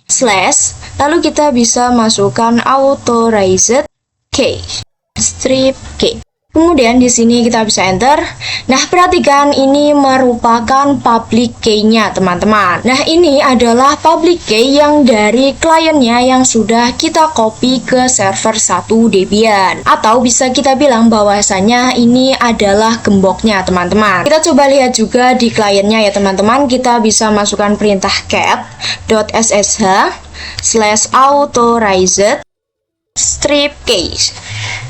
slash, lalu kita bisa masukkan authorized key strip key. Kemudian di sini kita bisa enter. Nah, perhatikan ini merupakan public key-nya teman-teman. Nah, ini adalah public key yang dari kliennya yang sudah kita copy ke server 1 Debian. Atau bisa kita bilang bahwasanya ini adalah gemboknya teman-teman. Kita coba lihat juga di kliennya ya teman-teman. Kita bisa masukkan perintah cat.ssh /authorized strip case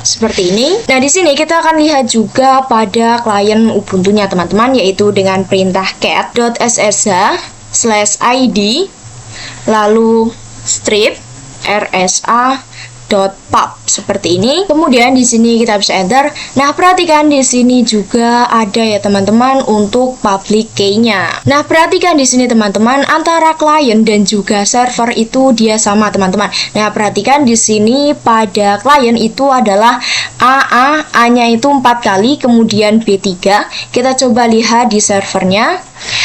seperti ini. Nah, di sini kita akan lihat juga pada klien Ubuntu-nya teman-teman, yaitu dengan perintah cat.ssh /id lalu strip rsa .pub seperti ini. Kemudian di sini kita bisa enter. Nah, perhatikan di sini juga ada ya teman-teman untuk public key-nya. Nah, perhatikan di sini teman-teman, antara klien dan juga server itu dia sama teman-teman. Nah, perhatikan di sini pada klien itu adalah A-nya itu 4 kali, kemudian B3. Kita coba lihat di servernya.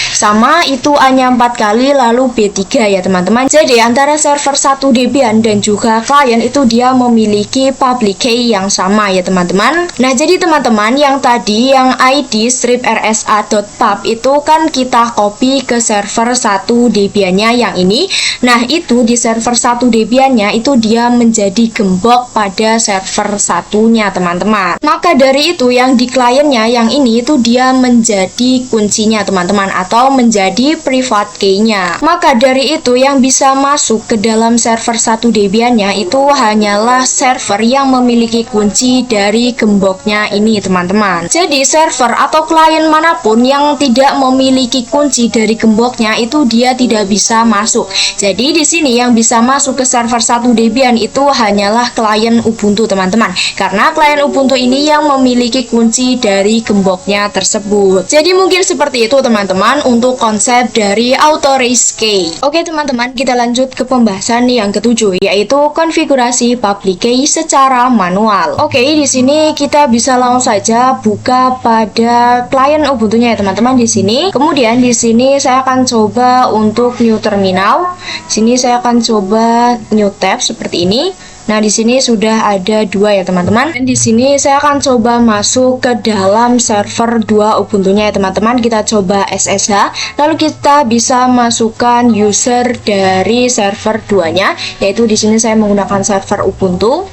Sama, itu A-nya 4 kali, lalu B3 ya teman-teman. Jadi antara server 1 Debian dan juga klien itu dia memiliki public key yang sama ya teman-teman. Nah, jadi teman-teman, yang tadi yang ID strip rsa.pub itu kan kita copy ke server 1 Debiannya yang ini. Nah, itu di server 1 Debiannya itu dia menjadi gembok pada server satunya teman-teman. Maka dari itu yang di kliennya yang ini itu dia menjadi kuncinya teman-teman, atau menjadi private key-nya. Maka dari itu yang bisa masuk ke dalam server 1 Debiannya itu hanyalah server yang memiliki kunci dari gemboknya ini teman-teman. Jadi server atau klien manapun yang tidak memiliki kunci dari gemboknya itu dia tidak bisa masuk. Jadi di sini yang bisa masuk ke server 1 Debian itu hanyalah klien Ubuntu teman-teman, karena klien Ubuntu ini yang memiliki kunci dari gemboknya tersebut. Jadi mungkin seperti itu teman-teman untuk konsep dari Authorize Key. Oke teman-teman, kita lanjut ke pembahasan yang ketujuh, yaitu konfigurasi public key secara manual. Oke, di sini kita bisa langsung saja buka pada klien Ubuntu-nya ya teman-teman di sini. Kemudian di sini saya akan coba untuk new terminal. Di sini saya akan coba new tab seperti ini. Nah, di sini sudah ada 2 ya teman-teman. Dan di sini saya akan coba masuk ke dalam server 2 Ubuntu-nya ya teman-teman. Kita coba SSH. Lalu kita bisa masukkan user dari server 2-nya, yaitu di sini saya menggunakan server Ubuntu.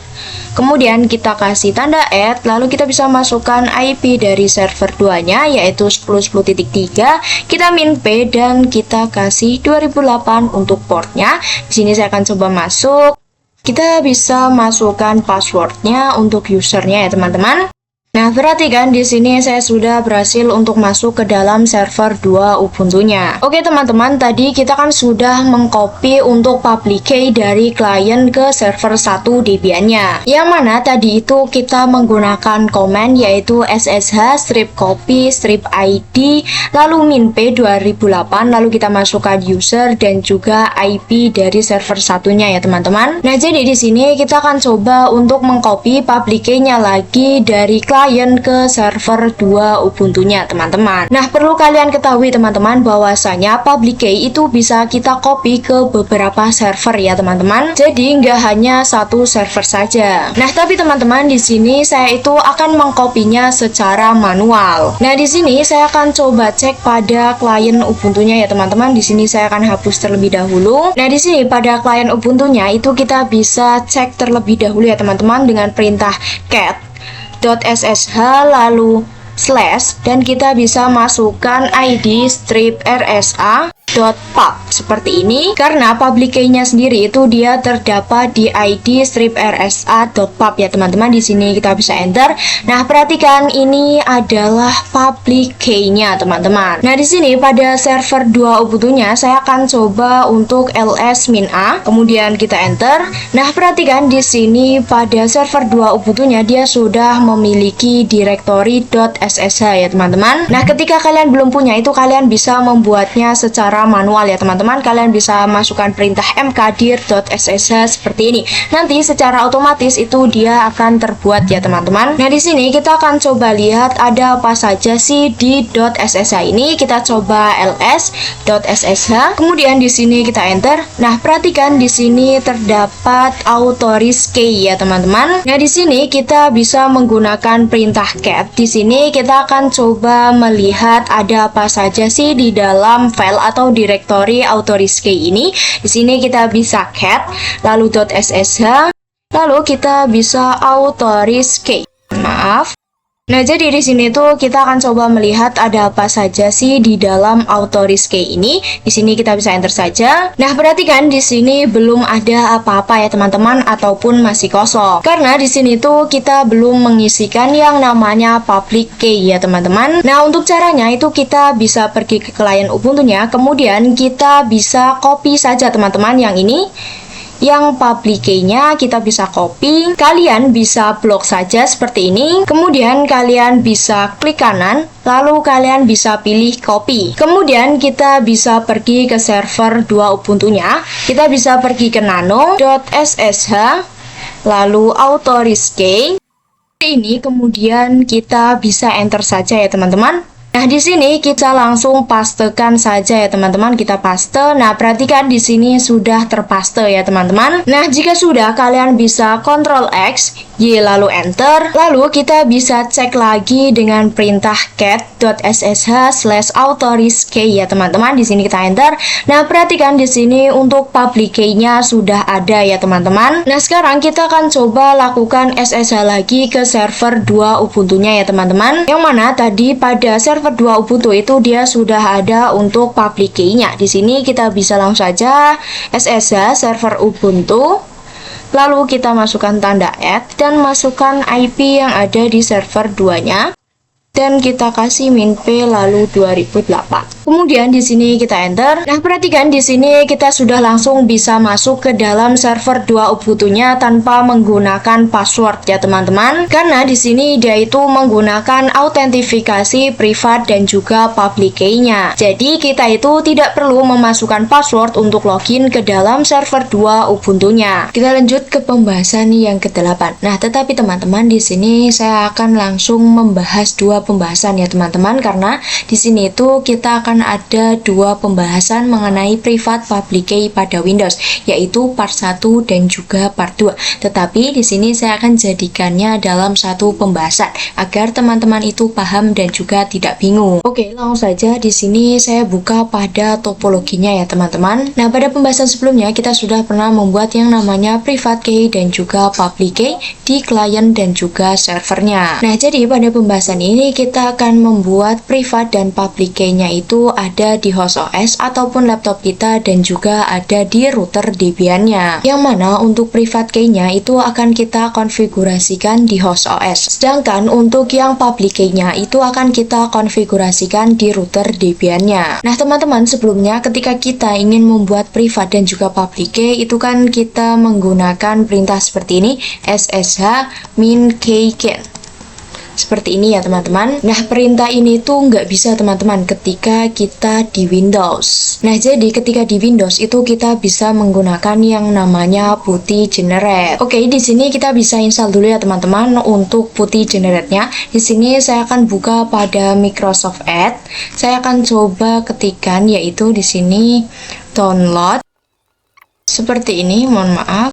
Kemudian kita kasih tanda add, lalu kita bisa masukkan IP dari server 2-nya yaitu 10.10.3. Kita min P dan kita kasih 2008 untuk portnya. Di sini saya akan coba masuk. Kita bisa masukkan passwordnya untuk usernya ya teman-teman. Nah, perhatikan di sini saya sudah berhasil untuk masuk ke dalam server 2 Ubuntu-nya. Oke teman-teman, tadi kita kan sudah mengcopy untuk public key dari klien ke server 1 Debian-nya. Yang mana tadi itu kita menggunakan command yaitu ssh strip copy strip id lalu min p 2008, lalu kita masukkan user dan juga IP dari server satunya ya teman-teman. Nah, jadi di sini kita akan coba untuk mengcopy public key-nya lagi dari klien ke server 2 Ubuntu-nya teman-teman. Nah, perlu kalian ketahui teman-teman bahwasanya public key itu bisa kita copy ke beberapa server ya teman-teman. Jadi nggak hanya satu server saja. Nah, tapi teman-teman di sini saya itu akan mengkopinya secara manual. Nah, di sini saya akan coba cek pada klien Ubuntu-nya ya teman-teman. Di sini saya akan hapus terlebih dahulu. Nah, di sini pada klien Ubuntu-nya itu kita bisa cek terlebih dahulu ya teman-teman dengan perintah cat .ssh lalu slash dan kita bisa masukkan ID strip rsa.pub seperti ini, karena public key-nya sendiri itu dia terdapat di ID strip rsa.pub ya teman-teman. Di sini kita bisa enter. Nah, perhatikan ini adalah public key-nya teman-teman. Nah, di sini pada server 2 Ubuntu-nya saya akan coba untuk ls-a, kemudian kita enter. Nah, perhatikan di sini pada server 2 Ubuntu-nya dia sudah memiliki directory .ssh ya teman-teman. Nah, ketika kalian belum punya itu kalian bisa membuatnya secara manual ya teman-teman. Kalian bisa masukkan perintah mkdir.ssh seperti ini. Nanti secara otomatis itu dia akan terbuat ya teman-teman. Nah, di sini kita akan coba lihat ada apa saja sih di .ssh ini. Kita coba ls.ssh. Kemudian di sini kita enter. Nah, perhatikan di sini terdapat Authorize Key ya teman-teman. Nah, di sini kita bisa menggunakan perintah cat. Di sini kita akan coba melihat ada apa saja sih di dalam file atau directory Authorize Key ini. Di sini kita bisa cat lalu .ssh lalu kita bisa Authorize Key. Maaf. Nah, jadi di sini tuh kita akan coba melihat ada apa saja sih di dalam Authorize Key ini. Di sini kita bisa enter saja. Nah, perhatikan di sini belum ada apa-apa ya teman-teman, ataupun masih kosong. Karena di sini tuh kita belum mengisikan yang namanya public key ya teman-teman. Nah, untuk caranya itu kita bisa pergi ke klien Ubuntu-nya, kemudian kita bisa copy saja teman-teman yang ini. Yang public key-nya kita bisa copy, kalian bisa blok saja seperti ini. Kemudian kalian bisa klik kanan, lalu kalian bisa pilih copy. Kemudian kita bisa pergi ke server 2 Ubuntu-nya. Kita bisa pergi ke nano.ssh, lalu authorize key. Ini kemudian kita bisa enter saja ya teman-teman. Nah, di sini kita langsung pastekan saja ya teman-teman, kita paste. Nah, perhatikan di sini sudah terpaste ya teman-teman. Nah, jika sudah kalian bisa Ctrl X, Y lalu enter. Lalu kita bisa cek lagi dengan perintah cat.ssh/authorize key ya teman-teman. Di sini kita enter. Nah, perhatikan di sini untuk public key-nya sudah ada ya teman-teman. Nah, sekarang kita akan coba lakukan SSH lagi ke server 2 Ubuntu-nya ya teman-teman. Yang mana tadi pada server 2 Ubuntu itu dia sudah ada untuk public key-nya. Di sini kita bisa langsung saja SSH server Ubuntu. Lalu kita masukkan tanda @ dan masukkan IP yang ada di server 2-nya. Dan kita kasih min P lalu 2008. Kemudian di sini kita enter. Nah, perhatikan di sini kita sudah langsung bisa masuk ke dalam server 2 Ubuntu-nya tanpa menggunakan password ya teman-teman. Karena di sini dia itu menggunakan autentifikasi privat dan juga public key-nya. Jadi kita itu tidak perlu memasukkan password untuk login ke dalam server 2 Ubuntu-nya. Kita lanjut ke pembahasan yang ke-8. Nah, tetapi teman-teman di sini saya akan langsung membahas dua pembahasan ya teman-teman, karena di sini itu kita akan ada dua pembahasan mengenai privat public key pada Windows, yaitu part 1 dan juga part 2. Tetapi di sini saya akan jadikannya dalam satu pembahasan agar teman-teman itu paham dan juga tidak bingung. Oke, langsung saja di sini saya buka pada topologinya ya teman-teman. Nah, pada pembahasan sebelumnya kita sudah pernah membuat yang namanya private key dan juga public key di klien dan juga servernya. Nah, jadi pada pembahasan ini kita akan membuat privat dan public key-nya itu ada di host OS ataupun laptop kita dan juga ada di router Debian-nya. Yang mana untuk private key-nya itu akan kita konfigurasikan di host OS. Sedangkan untuk yang public key-nya itu akan kita konfigurasikan di router Debian-nya. Nah, teman-teman, sebelumnya ketika kita ingin membuat privat dan juga public key itu kan kita menggunakan perintah seperti ini, ssh min keygen. Seperti ini ya teman-teman. Nah, perintah ini tuh nggak bisa teman-teman ketika kita di Windows. Nah, jadi ketika di Windows itu kita bisa menggunakan yang namanya PuTTY Generate. Oke, di sini kita bisa install dulu ya teman-teman untuk PuTTY Generate-nya. Di sini saya akan buka pada Microsoft Edge. Saya akan coba ketikkan yaitu di sini download. Seperti ini, mohon maaf.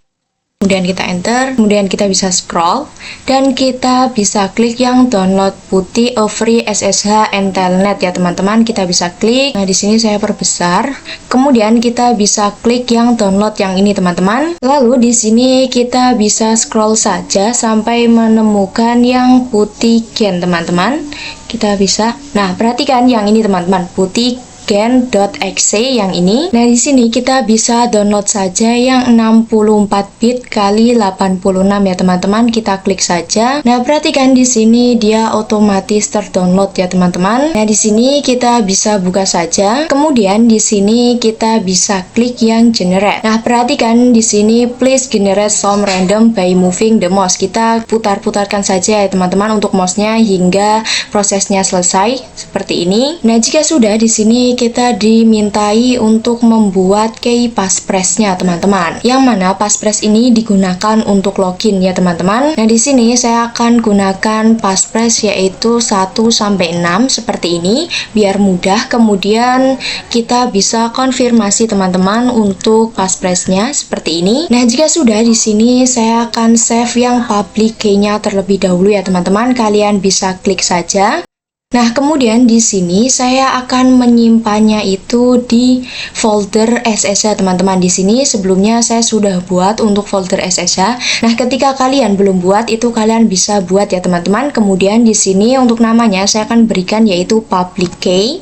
Kemudian kita enter, kemudian kita bisa scroll dan kita bisa klik yang download PuTTY Free SSH and Telnet ya teman-teman. Kita bisa klik. Nah, di sini saya perbesar. Kemudian kita bisa klik yang download yang ini teman-teman. Lalu di sini kita bisa scroll saja sampai menemukan yang PuTTY Gen teman-teman. Kita bisa. Nah, perhatikan yang ini teman-teman, PuTTY gen.exe yang ini. Nah, di sini kita bisa download saja yang 64 bit kali 86 ya teman-teman. Kita klik saja. Nah, perhatikan di sini dia otomatis terdownload ya teman-teman. Nah, di sini kita bisa buka saja. Kemudian di sini kita bisa klik yang generate. Nah, perhatikan di sini please generate some random by moving the mouse. Kita putar-putarkan saja ya teman-teman untuk mouse-nya hingga prosesnya selesai seperti ini. Nah, jika sudah di sini kita dimintai untuk membuat key passphrase-nya teman-teman. Yang mana passphrase ini digunakan untuk login ya teman-teman. Nah, di sini saya akan gunakan passphrase yaitu 1 sampai 6 seperti ini biar mudah. Kemudian kita bisa konfirmasi teman-teman untuk passphrase-nya seperti ini. Nah, jika sudah di sini saya akan save yang public key-nya terlebih dahulu ya teman-teman. Kalian bisa klik saja. Nah, kemudian di sini saya akan menyimpannya itu di folder SSH teman-teman. Di sini sebelumnya saya sudah buat untuk folder SSH. Nah, ketika kalian belum buat itu kalian bisa buat ya teman-teman. Kemudian di sini untuk namanya saya akan berikan yaitu public key.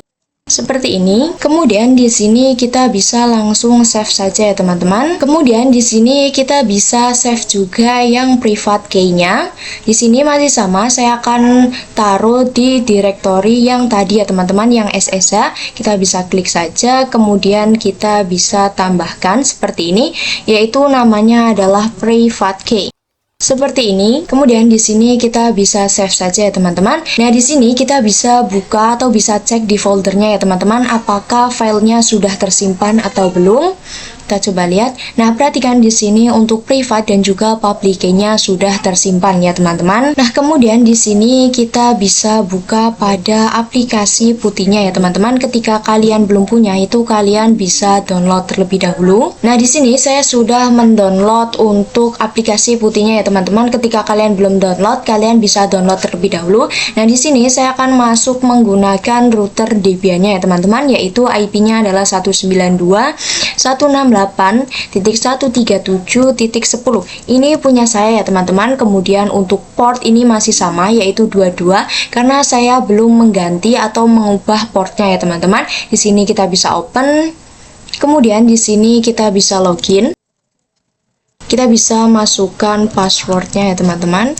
seperti ini. Kemudian di sini kita bisa langsung save saja ya teman-teman. Kemudian di sini kita bisa save juga yang private key-nya. Di sini masih sama, saya akan taruh di directory yang tadi ya teman-teman, yang SSH. Kita bisa klik saja, kemudian kita bisa tambahkan seperti ini, yaitu namanya adalah private key. Seperti ini. Kemudian di sini kita bisa save saja ya teman-teman. Nah, di sini kita bisa buka atau bisa cek di foldernya ya teman-teman, apakah filenya sudah tersimpan atau belum. Kita coba lihat. Nah, perhatikan di sini untuk private dan juga public key-nya sudah tersimpan ya teman-teman. Nah, kemudian di sini kita bisa buka pada aplikasi putihnya ya teman-teman. Ketika kalian belum punya itu, kalian bisa download terlebih dahulu. Nah, di sini saya sudah mendownload untuk aplikasi putihnya ya teman-teman. Ketika kalian belum download, kalian bisa download terlebih dahulu. Nah, di sini saya akan masuk menggunakan router Debian-nya ya teman-teman, yaitu IP-nya adalah 192.168.137.10. Ini punya saya ya teman-teman. Kemudian untuk port ini masih sama, yaitu 22, karena saya belum mengganti atau mengubah portnya ya teman-teman. Di sini kita bisa open. Kemudian di sini kita bisa login. Kita bisa masukkan passwordnya ya teman-teman.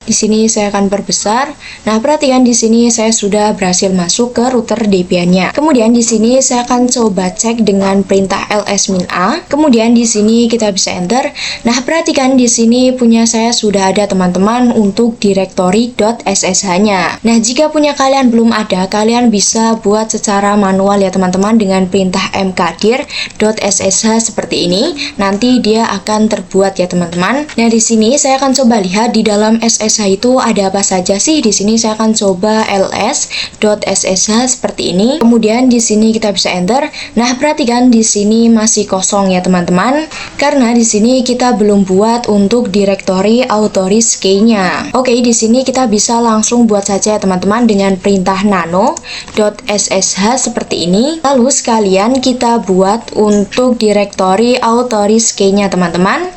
Di sini saya akan perbesar. Nah, perhatikan di sini saya sudah berhasil masuk ke router Debian-nya. Kemudian di sini saya akan coba cek dengan perintah ls-a. Kemudian di sini kita bisa enter. Nah, perhatikan di sini punya saya sudah ada teman-teman untuk directory.ssh-nya. Nah, jika punya kalian belum ada, kalian bisa buat secara manual ya teman-teman dengan perintah mkdir.ssh seperti ini. Nanti dia akan terbuat ya teman-teman. Nah, di sini saya akan coba lihat di dalam SSH itu ada apa saja sih. Di sini saya akan coba ls.ssh seperti ini. Kemudian di sini kita bisa enter. Nah, perhatikan di sini masih kosong ya teman-teman, karena di sini kita belum buat untuk directory autoris key-nya. Oke, di sini kita bisa langsung buat saja ya teman-teman dengan perintah nano.ssh seperti ini. Lalu sekalian kita buat untuk directory autoris key-nya teman-teman.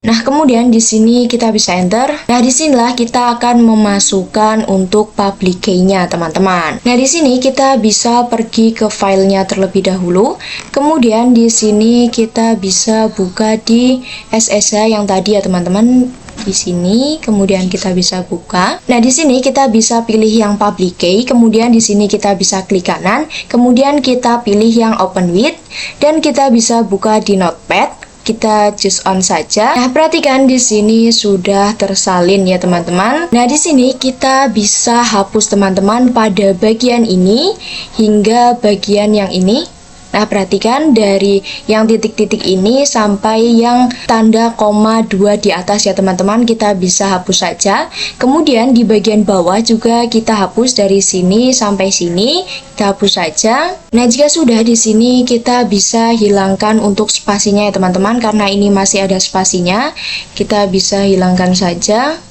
Nah, kemudian di sini kita bisa enter. Nah, disinilah kita akan memasukkan untuk public key-nya, teman-teman. Nah, di sini kita bisa pergi ke filenya terlebih dahulu. Kemudian di sini kita bisa buka di SSH yang tadi ya, teman-teman. Di sini, kemudian kita bisa buka. Nah, di sini kita bisa pilih yang public key, kemudian di sini kita bisa klik kanan, kemudian kita pilih yang open with, dan kita bisa buka di notepad. Kita choose on saja. Nah, perhatikan di sini sudah tersalin ya teman-teman. Nah, di sini kita bisa hapus teman-teman pada bagian ini hingga bagian yang ini. Nah, perhatikan dari yang titik-titik ini sampai yang tanda koma 2 di atas ya teman-teman, kita bisa hapus saja. Kemudian di bagian bawah juga kita hapus dari sini sampai sini, kita hapus saja. Nah, jika sudah di sini kita bisa hilangkan untuk spasinya ya teman-teman, karena ini masih ada spasinya. Kita bisa hilangkan saja.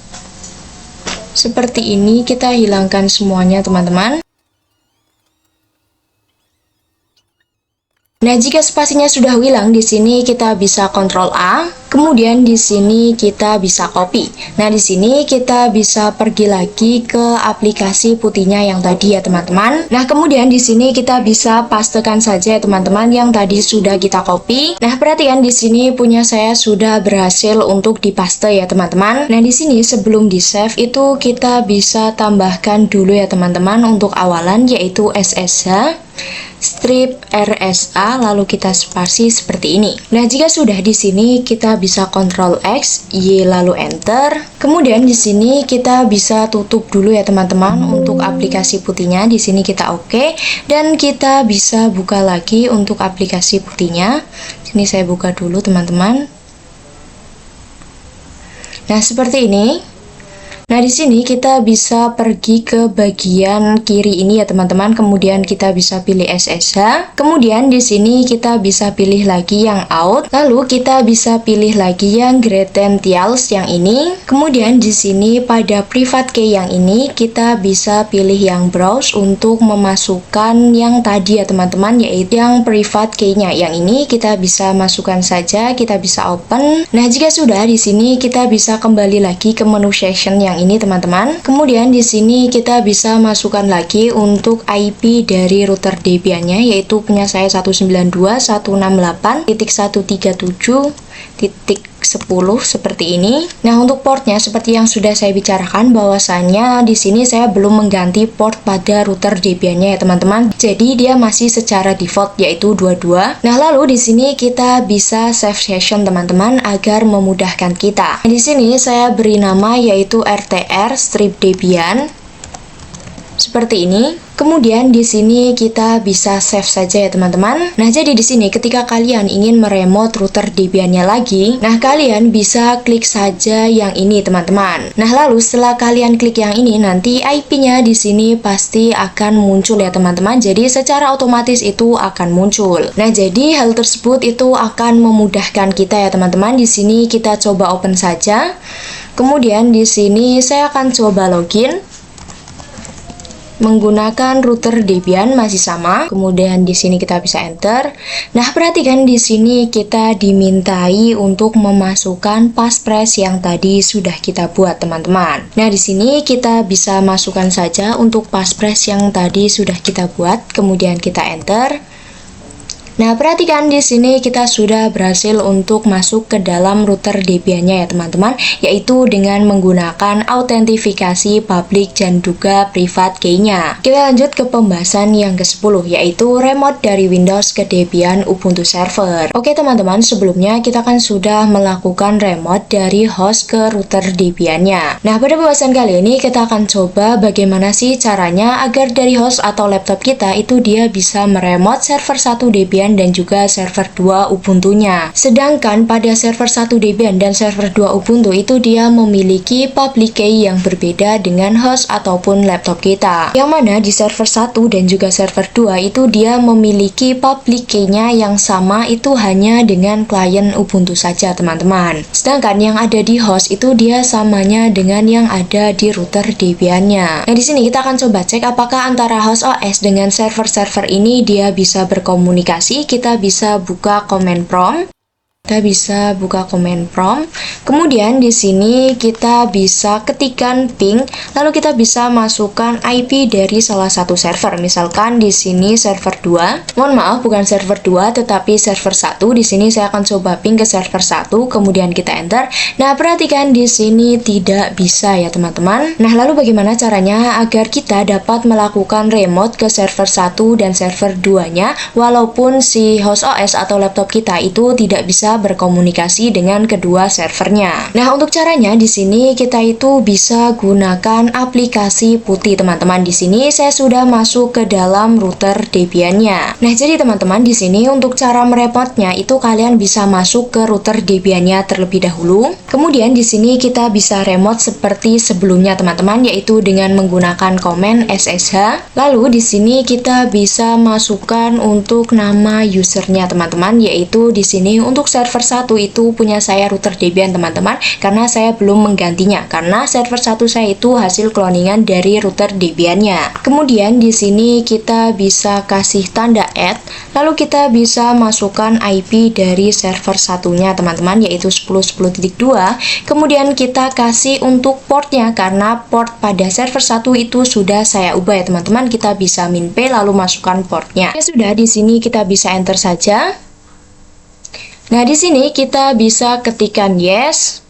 Seperti ini kita hilangkan semuanya teman-teman. Nah, jika spasinya sudah hilang, di sini kita bisa Ctrl A, kemudian di sini kita bisa copy. Nah, di sini kita bisa pergi lagi ke aplikasi putihnya yang tadi ya, teman-teman. Nah, kemudian di sini kita bisa pastekan saja ya, teman-teman, yang tadi sudah kita copy. Nah, perhatikan di sini punya saya sudah berhasil untuk dipaste ya, teman-teman. Nah, di sini sebelum di-save itu kita bisa tambahkan dulu ya, teman-teman, untuk awalan yaitu SSH strip RSA, lalu kita spasi seperti ini. Nah, jika sudah di sini kita bisa Ctrl X, Y lalu enter. Kemudian di sini kita bisa tutup dulu ya teman-teman untuk aplikasi putihnya. Di sini kita oke, dan kita bisa buka lagi untuk aplikasi putihnya. Sini saya buka dulu teman-teman. Nah, seperti ini. Nah, di sini kita bisa pergi ke bagian kiri ini ya teman-teman, kemudian kita bisa pilih SSH, kemudian di sini kita bisa pilih lagi yang out, lalu kita bisa pilih lagi yang credentials yang ini, kemudian di sini pada private key yang ini kita bisa pilih yang browse untuk memasukkan yang tadi ya teman-teman, yaitu yang private key-nya. Yang ini kita bisa masukkan saja, kita bisa open. Nah, jika sudah di sini kita bisa kembali lagi ke menu session yang yang ini teman-teman. Kemudian di sini kita bisa masukkan lagi untuk IP dari router Debian-nya, yaitu punya saya 192.168.137.10 seperti ini. Nah, untuk portnya seperti yang sudah saya bicarakan bahwasannya di sini saya belum mengganti port pada router Debian-nya ya teman-teman. Jadi dia masih secara default yaitu 22. Nah, lalu di sini kita bisa save session teman-teman agar memudahkan kita. Di sini saya beri nama yaitu RTR strip Debian. Seperti ini. Kemudian di sini kita bisa save saja ya teman-teman. Nah, jadi di sini ketika kalian ingin meremote router Debian-nya lagi, nah kalian bisa klik saja yang ini teman-teman. Nah, lalu setelah kalian klik yang ini, nanti IP-nya di sini pasti akan muncul ya teman-teman. Jadi secara otomatis itu akan muncul. Nah, jadi hal tersebut itu akan memudahkan kita ya teman-teman. Di sini kita coba open saja. Kemudian di sini saya akan coba login menggunakan router Debian masih sama. Kemudian di sini kita bisa enter. Nah, perhatikan di sini kita dimintai untuk memasukkan passphrase yang tadi sudah kita buat teman-teman. Nah, di sini kita bisa masukkan saja untuk passphrase yang tadi sudah kita buat. Kemudian kita enter. Nah, perhatikan di sini kita sudah berhasil untuk masuk ke dalam router Debian-nya ya teman-teman, yaitu dengan menggunakan autentifikasi public dan juga private key-nya. Kita lanjut ke pembahasan yang ke-10, yaitu remote dari Windows ke Debian Ubuntu server. Oke teman-teman, sebelumnya kita kan sudah melakukan remote dari host ke router Debian-nya. Nah, pada pembahasan kali ini kita akan coba bagaimana sih caranya agar dari host atau laptop kita itu dia bisa meremote server 1 Debian dan juga server 2 Ubuntu-nya. Sedangkan pada server 1 Debian dan server 2 Ubuntu itu dia memiliki public key yang berbeda dengan host ataupun laptop kita. Yang mana di server 1 dan juga server 2 itu dia memiliki public key-nya yang sama, itu hanya dengan klien Ubuntu saja teman-teman. Sedangkan yang ada di host itu dia samanya dengan yang ada di router Debian-nya. Nah, di sini kita akan coba cek apakah antara host OS dengan server-server ini dia bisa berkomunikasi. Kita bisa buka command prompt. Kemudian di sini kita bisa ketikkan ping, lalu kita bisa masukkan IP dari salah satu server. Misalkan di sini server 2. Mohon maaf, bukan server 2 tetapi server 1. Di sini saya akan coba ping ke server 1, kemudian kita enter. Nah, perhatikan di sini tidak bisa ya teman-teman. Nah, lalu bagaimana caranya agar kita dapat melakukan remote ke server 1 dan server 2-nya walaupun si host OS atau laptop kita itu tidak bisa berkomunikasi dengan kedua servernya. Nah, untuk caranya di sini kita itu bisa gunakan aplikasi putih teman-teman. Di sini saya sudah masuk ke dalam router Debian-nya. Nah, jadi teman-teman di sini untuk cara merepotnya itu kalian bisa masuk ke router Debian-nya terlebih dahulu. Kemudian di sini kita bisa remote seperti sebelumnya teman-teman, yaitu dengan menggunakan komen SSH. Lalu di sini kita bisa masukkan untuk nama usernya teman-teman, yaitu di sini untuk server 1 itu punya saya router Debian teman-teman, karena saya belum menggantinya karena server 1 saya itu hasil cloningan dari router Debian-nya. Kemudian di sini kita bisa kasih tanda add, lalu kita bisa masukkan IP dari server satunya teman-teman, yaitu 10.10.2. Kemudian kita kasih untuk portnya, karena port pada server 1 itu sudah saya ubah ya teman-teman. Kita bisa min p lalu masukkan portnya. Ya sudah, di sini kita bisa enter saja. Nah, di sini kita bisa ketikkan yes.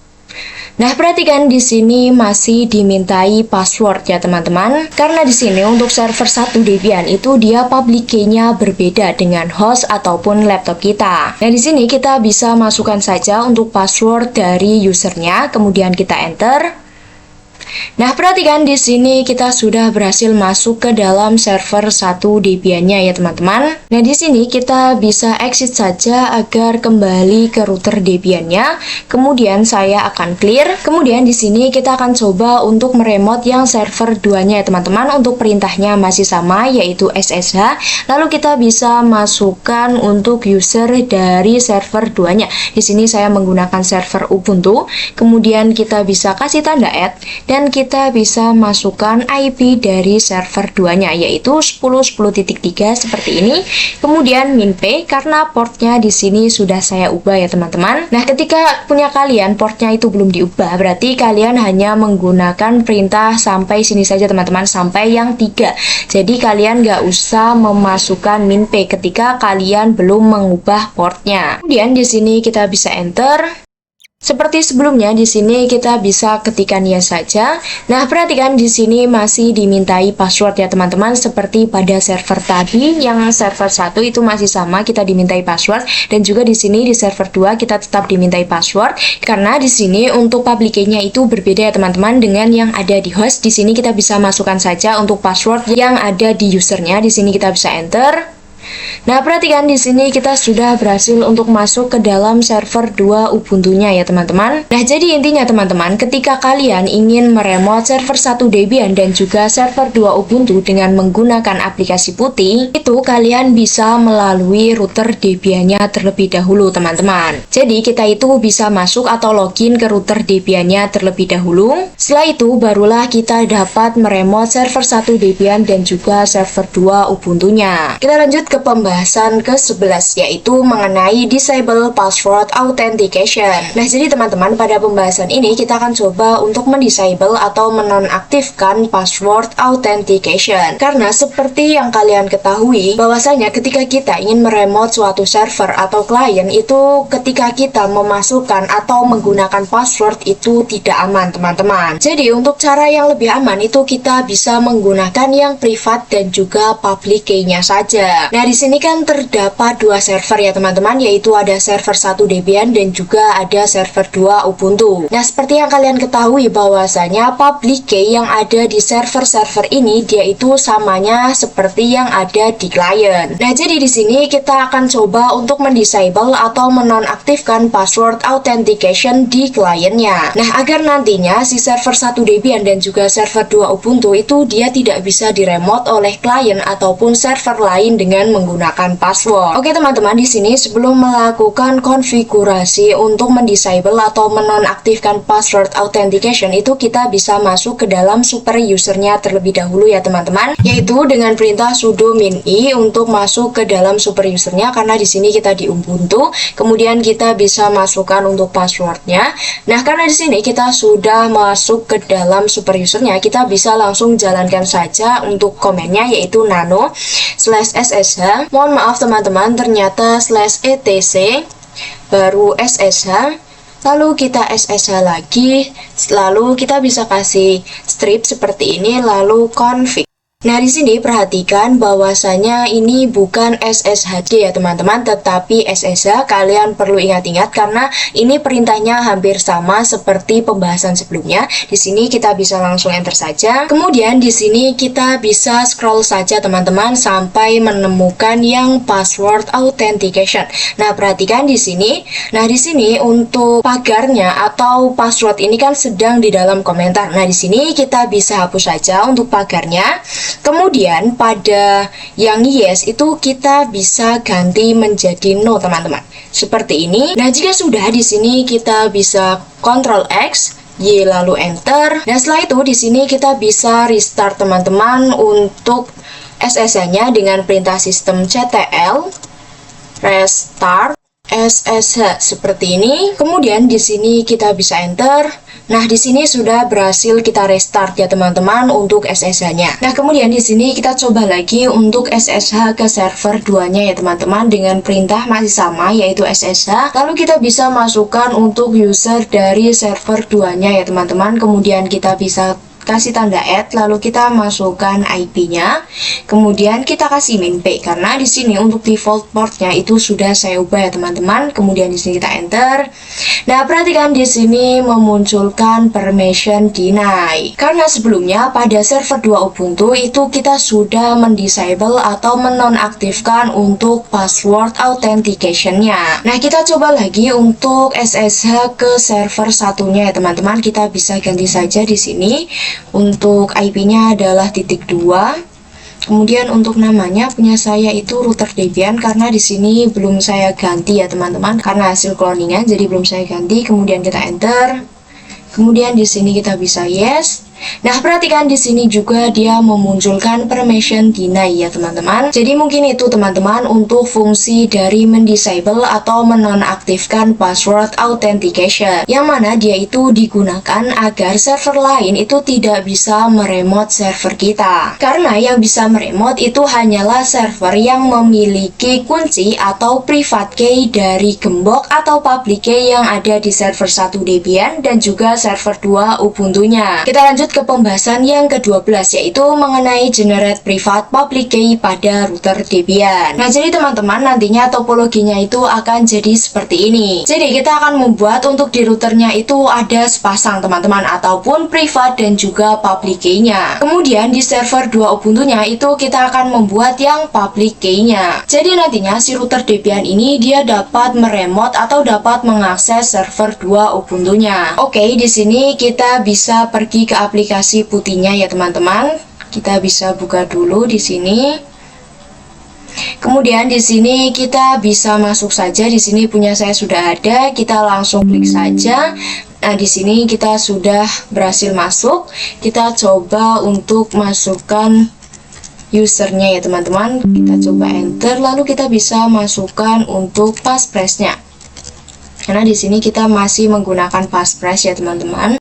Nah, perhatikan di sini masih dimintai password ya teman-teman. Karena di sini untuk server 1 Debian itu dia public key-nya berbeda dengan host ataupun laptop kita. Nah, di sini kita bisa masukkan saja untuk password dari usernya, kemudian kita enter. Nah, perhatikan di sini kita sudah berhasil masuk ke dalam server 1 Debian-nya ya teman-teman. Nah, di sini kita bisa exit saja agar kembali ke router Debian-nya. Kemudian saya akan clear. Kemudian di sini kita akan coba untuk meremote yang server 2-nya ya teman-teman. Untuk perintahnya masih sama, yaitu SSH. Lalu kita bisa masukkan untuk user dari server 2-nya. Di sini saya menggunakan server Ubuntu. Kemudian kita bisa kasih tanda add dan kemudian kita bisa masukkan IP dari server 2-nya, yaitu 10.10.3 seperti ini. Kemudian minp, karena portnya di sini sudah saya ubah ya teman-teman. Nah, ketika punya kalian portnya itu belum diubah, berarti kalian hanya menggunakan perintah sampai sini saja teman-teman, sampai yang 3. Jadi kalian nggak usah memasukkan minp ketika kalian belum mengubah portnya. Kemudian di sini kita bisa enter. Seperti sebelumnya, di sini kita bisa ketikkan ya saja. Nah, perhatikan di sini masih dimintai password ya teman-teman, seperti pada server tadi yang server 1 itu masih sama, kita dimintai password, dan juga di sini di server 2 kita tetap dimintai password, karena di sini untuk public key-nya itu berbeda ya teman-teman dengan yang ada di host. Di sini kita bisa masukkan saja untuk password yang ada di usernya. Di sini kita bisa enter. Nah, perhatikan di sini kita sudah berhasil untuk masuk ke dalam server 2 Ubuntu-nya ya teman-teman. Nah, jadi intinya teman-teman, ketika kalian ingin meremote server 1 Debian dan juga server 2 Ubuntu dengan menggunakan aplikasi putih, itu kalian bisa melalui router Debian-nya terlebih dahulu teman-teman. Jadi kita itu bisa masuk atau login ke router Debian-nya terlebih dahulu. Setelah itu barulah kita dapat meremote server 1 Debian dan juga server 2 Ubuntu-nya. Kita lanjut ke pembahasan ke-11, yaitu mengenai disable password authentication. Nah, jadi teman-teman, pada pembahasan ini kita akan coba untuk mendisable atau menonaktifkan password authentication. Karena seperti yang kalian ketahui, bahwasanya ketika kita ingin meremote suatu server atau klien, itu ketika kita memasukkan atau menggunakan password itu tidak aman teman-teman. Jadi untuk cara yang lebih aman itu kita bisa menggunakan yang privat dan juga public key-nya saja. Nah, di sini kan terdapat 2 server ya teman-teman, yaitu ada server 1 Debian dan juga ada server 2 Ubuntu. Nah, seperti yang kalian ketahui bahwasanya public key yang ada di server-server ini dia itu samanya seperti yang ada di klien. Nah, jadi di sini kita akan coba untuk mendisable atau menonaktifkan password authentication di kliennya. Nah, agar nantinya si server 1 Debian dan juga server 2 Ubuntu itu dia tidak bisa diremote oleh klien ataupun server lain dengan menggunakan password. Oke teman-teman, di sini sebelum melakukan konfigurasi untuk mendisable atau menonaktifkan password authentication itu kita bisa masuk ke dalam super usernya terlebih dahulu ya teman-teman, yaitu dengan perintah sudo min-i untuk masuk ke dalam super usernya, karena di sini kita di Ubuntu. Kemudian kita bisa masukkan untuk passwordnya. Nah, karena di sini kita sudah masuk ke dalam super usernya, kita bisa langsung jalankan saja untuk komennya, yaitu nano/ssh. Mohon maaf teman-teman, ternyata /etc baru ssh, lalu kita ssh lagi, lalu kita bisa kasih strip seperti ini, lalu config. Nah, di sini perhatikan bahwasanya ini bukan SSHD ya teman-teman, tetapi SSH. Kalian perlu ingat-ingat karena ini perintahnya hampir sama seperti pembahasan sebelumnya. Di sini kita bisa langsung enter saja. Kemudian di sini kita bisa scroll saja teman-teman sampai menemukan yang password authentication. Nah, perhatikan di sini. Nah, di sini untuk pagarnya atau password ini kan sedang di dalam komentar. Nah, di sini kita bisa hapus saja untuk pagarnya. Kemudian pada yang yes itu kita bisa ganti menjadi no teman-teman, seperti ini. Nah, jika sudah, di sini kita bisa Ctrl X, Y lalu enter. Nah, setelah itu di sini kita bisa restart teman-teman untuk SSH-nya dengan perintah sistem ctl restart SSH seperti ini. Kemudian di sini kita bisa enter. Nah, di sini sudah berhasil kita restart ya teman-teman untuk SSH-nya. Nah, kemudian di sini kita coba lagi untuk SSH ke server 2-nya ya teman-teman, dengan perintah masih sama yaitu SSH. Lalu kita bisa masukkan untuk user dari server 2-nya ya teman-teman. Kemudian kita bisa kasih tanda add, lalu kita masukkan IP-nya, kemudian kita kasih minp karena di sini untuk default portnya itu sudah saya ubah ya teman-teman. Kemudian di sini kita enter. Nah, perhatikan di sini memunculkan permission deny karena sebelumnya pada server 2 Ubuntu itu kita sudah mendisable atau menonaktifkan untuk password authentication-nya. Nah, kita coba lagi untuk SSH ke server satunya ya teman-teman. Kita bisa ganti saja di sini. Untuk IP-nya adalah .2. Kemudian untuk namanya punya saya itu router Debian karena di sini belum saya ganti ya teman-teman, karena hasil cloningan jadi belum saya ganti. Kemudian kita enter. Kemudian di sini kita bisa yes. Nah, perhatikan di sini juga dia memunculkan permission deny ya teman-teman. Jadi mungkin itu teman-teman untuk fungsi dari mendisable atau menonaktifkan password authentication, yang mana dia itu digunakan agar server lain itu tidak bisa meremote server kita. Karena yang bisa meremote itu hanyalah server yang memiliki kunci atau private key dari gembok atau public key yang ada di server 1 Debian dan juga server 2 Ubuntu-nya. Kita lanjut ke pembahasan yang ke-12, yaitu mengenai generate private public key pada router Debian. Nah, jadi teman-teman nantinya topologinya itu akan jadi seperti ini. Jadi kita akan membuat untuk di routernya itu ada sepasang teman-teman, ataupun private dan juga public key-nya. Kemudian di server 2 Ubuntu-nya itu kita akan membuat yang public key-nya. Jadi nantinya si router Debian ini dia dapat meremote atau dapat mengakses server 2 Ubuntu-nya. Oke, di sini kita bisa pergi ke aplikasi putihnya ya teman-teman. Kita bisa buka dulu di sini. Kemudian di sini kita bisa masuk saja. Di sini punya saya sudah ada. Kita langsung klik saja. Nah, di sini kita sudah berhasil masuk. Kita coba untuk masukkan usernya ya teman-teman. Kita coba enter, lalu kita bisa masukkan untuk passphrase-nya. Karena di sini kita masih menggunakan passphrase ya teman-teman.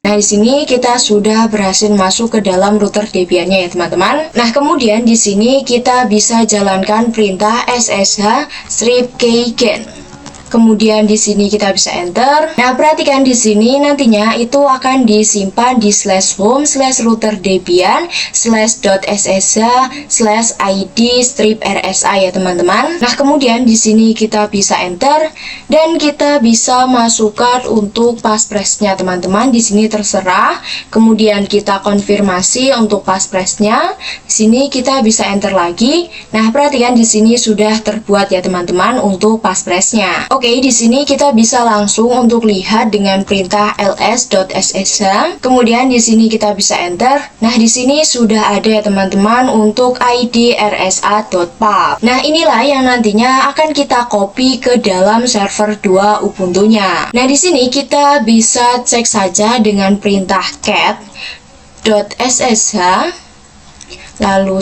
Nah, di sini kita sudah berhasil masuk ke dalam router Debian-nya ya teman-teman. Nah, kemudian di sini kita bisa jalankan perintah ssh -kgen. Kemudian di sini kita bisa enter. Nah, perhatikan di sini nantinya itu akan disimpan di /home/router Debian /ssh/id-rsa ya teman-teman. Nah, kemudian di sini kita bisa enter dan kita bisa masukkan untuk passphrase-nya teman-teman. Di sini terserah. Kemudian kita konfirmasi untuk passphrase-nya. Di sini kita bisa enter lagi. Nah, perhatikan di sini sudah terbuat ya teman-teman untuk passphrase-nya. Oke, di sini kita bisa langsung untuk lihat dengan perintah ls.ssh. Kemudian di sini kita bisa enter. Nah, di sini sudah ada ya teman-teman untuk id rsa.pub. Nah, inilah yang nantinya akan kita copy ke dalam server 2 Ubuntu-nya. Nah, di sini kita bisa cek saja dengan perintah cat.ssh lalu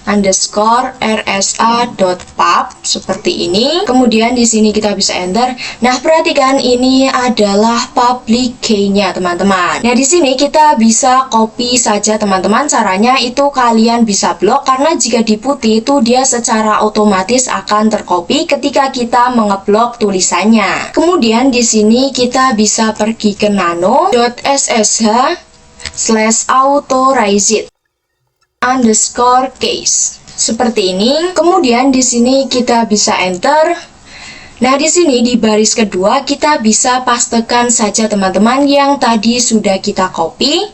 /id_rsa.pub seperti ini. Kemudian di sini kita bisa enter. Nah, perhatikan ini adalah public key-nya teman-teman. Nah, di sini kita bisa copy saja teman-teman. Caranya itu kalian bisa blok, karena jika di putih itu dia secara otomatis akan tercopy ketika kita mengeblok tulisannya. Kemudian di sini kita bisa pergi ke nano.ssh/authorized _case seperti ini. Kemudian di sini kita bisa enter. Nah, di sini di baris kedua kita bisa pastekan saja teman-teman yang tadi sudah kita copy.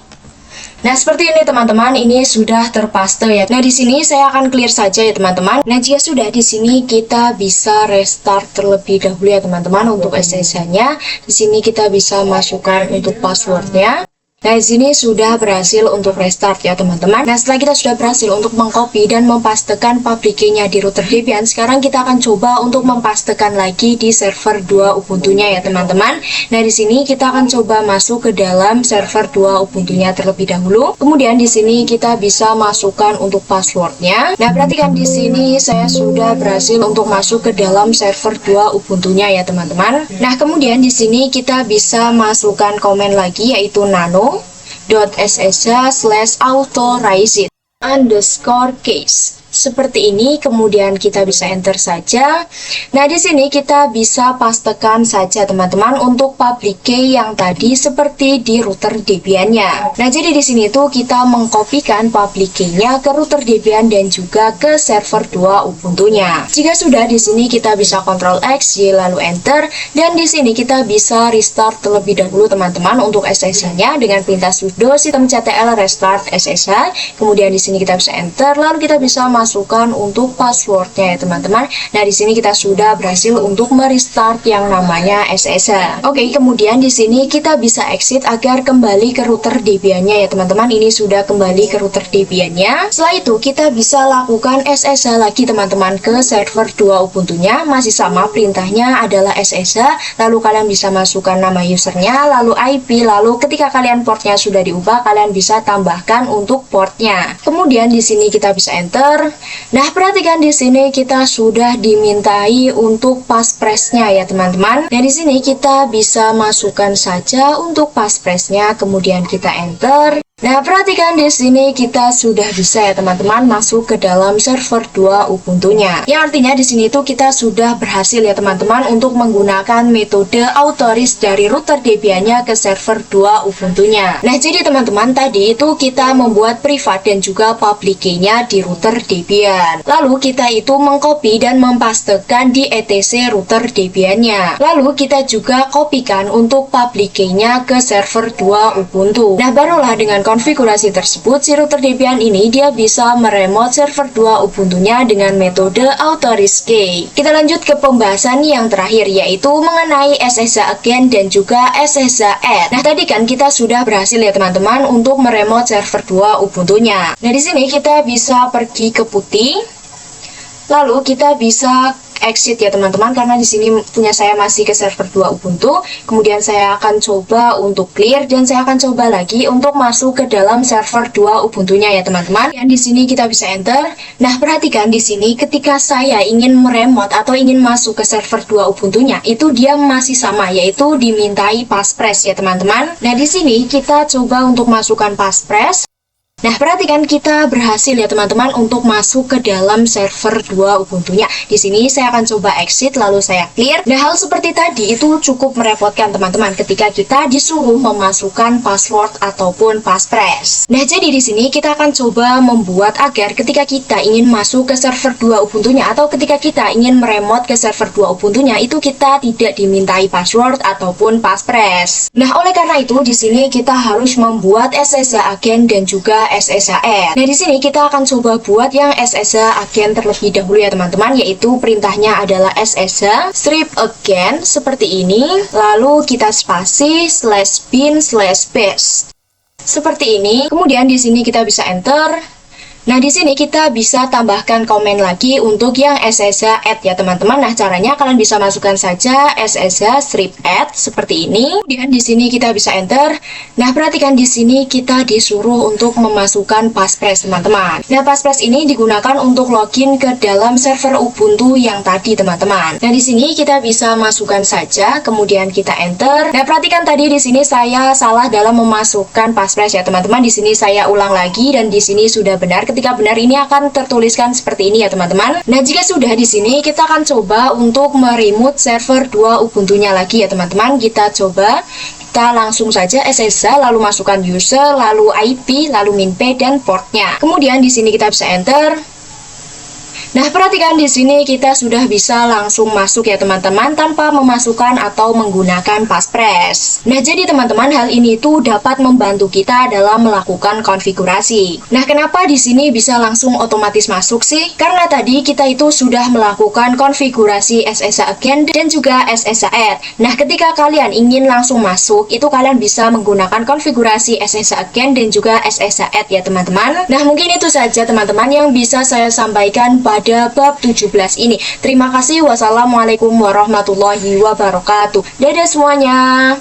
Nah, seperti ini teman-teman, ini sudah terpaste ya. Nah, di sini saya akan clear saja ya teman-teman. Nah, jika sudah di sini kita bisa restart terlebih dahulu ya teman-teman untuk SSH-nya. Di sini kita bisa masukkan untuk passwordnya. Nah, di sini sudah berhasil untuk restart ya teman-teman. Nah, setelah kita sudah berhasil untuk mengcopy dan mempastekan public key-nya di router Debian, sekarang kita akan coba untuk mempastekan lagi di server 2 Ubuntu-nya ya teman-teman. Nah, di sini kita akan coba masuk ke dalam server 2 Ubuntu-nya terlebih dahulu. Kemudian di sini kita bisa masukkan untuk passwordnya. Nah, perhatikan di sini saya sudah berhasil untuk masuk ke dalam server 2 Ubuntu-nya ya teman-teman. Nah, kemudian di sini kita bisa masukkan komen lagi, yaitu nano.ssh/authorized _case seperti ini. Kemudian kita bisa enter saja. Nah, di sini kita bisa pastekan saja teman-teman untuk public key yang tadi seperti di router Debian-nya. Nah, jadi di sini tuh kita mengkopikan public key-nya ke router Debian dan juga ke server 2 Ubuntu-nya. Jika sudah, di sini kita bisa Ctrl X, Y, lalu enter, dan di sini kita bisa restart terlebih dahulu teman-teman untuk SSH-nya dengan perintah sudo systemctl restart SSH. Kemudian di sini kita bisa enter, lalu kita bisa masuk memasukkan untuk passwordnya ya teman-teman. Nah di sini kita sudah berhasil untuk merestart yang namanya SSH. Oke, kemudian di sini kita bisa exit agar kembali ke router Debian-nya ya teman-teman. Ini sudah kembali ke router Debian-nya. Setelah itu kita bisa lakukan SSH lagi teman-teman ke server 2 Ubuntu-nya. Masih sama, perintahnya adalah SSH, lalu kalian bisa masukkan nama usernya, lalu IP, lalu ketika kalian portnya sudah diubah, kalian bisa tambahkan untuk portnya. Kemudian di sini kita bisa enter. Nah, perhatikan di sini kita sudah dimintai untuk passphrase-nya ya teman-teman. Nah, di sini kita bisa masukkan saja untuk passphrase-nya, kemudian kita enter. Nah, perhatikan di sini kita sudah bisa ya teman-teman masuk ke dalam server 2 Ubuntu-nya. Yang artinya di sini itu kita sudah berhasil ya teman-teman untuk menggunakan metode authorize dari router Debian-nya ke server 2 Ubuntu-nya. Nah, jadi teman-teman tadi itu kita membuat private dan juga public key-nya di router Debian. Lalu kita itu mengcopy dan mempastekan di etc router Debian-nya. Lalu kita juga kopikan untuk public key-nya ke server 2 Ubuntu. Nah, barulah dengan konfigurasi tersebut, si router Debian ini dia bisa meremote server 2 Ubuntu-nya dengan metode authorize key. Kita lanjut ke pembahasan yang terakhir, yaitu mengenai SSH again dan juga SSH add. Nah, tadi kan kita sudah berhasil ya teman-teman untuk meremote server 2 Ubuntu-nya. Nah, di sini kita bisa pergi ke putih, lalu kita bisa exit ya teman-teman, karena di sini punya saya masih ke server 2 Ubuntu. Kemudian saya akan coba untuk clear dan saya akan coba lagi untuk masuk ke dalam server 2 Ubuntu-nya ya teman-teman. Dan di sini kita bisa enter. Nah, perhatikan di sini ketika saya ingin meremote atau ingin masuk ke server 2 Ubuntu-nya, itu dia masih sama, yaitu dimintai passphrase ya teman-teman. Nah, di sini kita coba untuk masukkan passphrase. Nah, perhatikan kita berhasil ya teman-teman untuk masuk ke dalam server 2 Ubuntu-nya. Di sini saya akan coba exit lalu saya clear. Nah, hal seperti tadi itu cukup merepotkan teman-teman ketika kita disuruh memasukkan password ataupun passphrase. Nah, jadi di sini kita akan coba membuat agar ketika kita ingin masuk ke server 2 Ubuntu-nya atau ketika kita ingin meremote ke server 2 Ubuntu-nya itu kita tidak dimintai password ataupun passphrase. Nah, oleh karena itu di sini kita harus membuat SSH agent dan juga SSH add. Nah, di sini kita akan coba buat yang SSH agent terlebih dahulu ya teman-teman, yaitu perintahnya adalah SSH strip agent seperti ini, lalu kita spasi /bin/base seperti ini. Kemudian di sini kita bisa enter. Nah, di sini kita bisa tambahkan komen lagi untuk yang SSH add ya teman-teman. Nah, caranya kalian bisa masukkan saja SSH strip add seperti ini. Kemudian di sini kita bisa enter. Nah, perhatikan di sini kita disuruh untuk memasukkan passphrase teman-teman. Nah, passphrase ini digunakan untuk login ke dalam server Ubuntu yang tadi teman-teman. Nah, di sini kita bisa masukkan saja, kemudian kita enter. Nah, perhatikan tadi di sini saya salah dalam memasukkan passphrase ya teman-teman. Di sini saya ulang lagi dan di sini sudah benar. Ketika benar ini akan tertuliskan seperti ini ya teman-teman. Nah, jika sudah di sini kita akan coba untuk meremote server 2 Ubuntu-nya lagi ya teman-teman. Kita coba, kita langsung saja SSH lalu masukkan user, lalu IP, lalu minp dan portnya. Kemudian di sini kita bisa enter. Nah, perhatikan di sini kita sudah bisa langsung masuk ya teman-teman tanpa memasukkan atau menggunakan passphrase. Nah, jadi teman-teman hal ini tuh dapat membantu kita dalam melakukan konfigurasi. Nah, kenapa di sini bisa langsung otomatis masuk sih? Karena tadi kita itu sudah melakukan konfigurasi SSH agent dan juga SSH add. Nah, ketika kalian ingin langsung masuk, itu kalian bisa menggunakan konfigurasi SSH agent dan juga SSH add ya teman-teman. Nah, mungkin itu saja teman-teman yang bisa saya sampaikan pada bab 17 ini. Terima kasih. Wassalamualaikum warahmatullahi wabarakatuh. Dadah semuanya.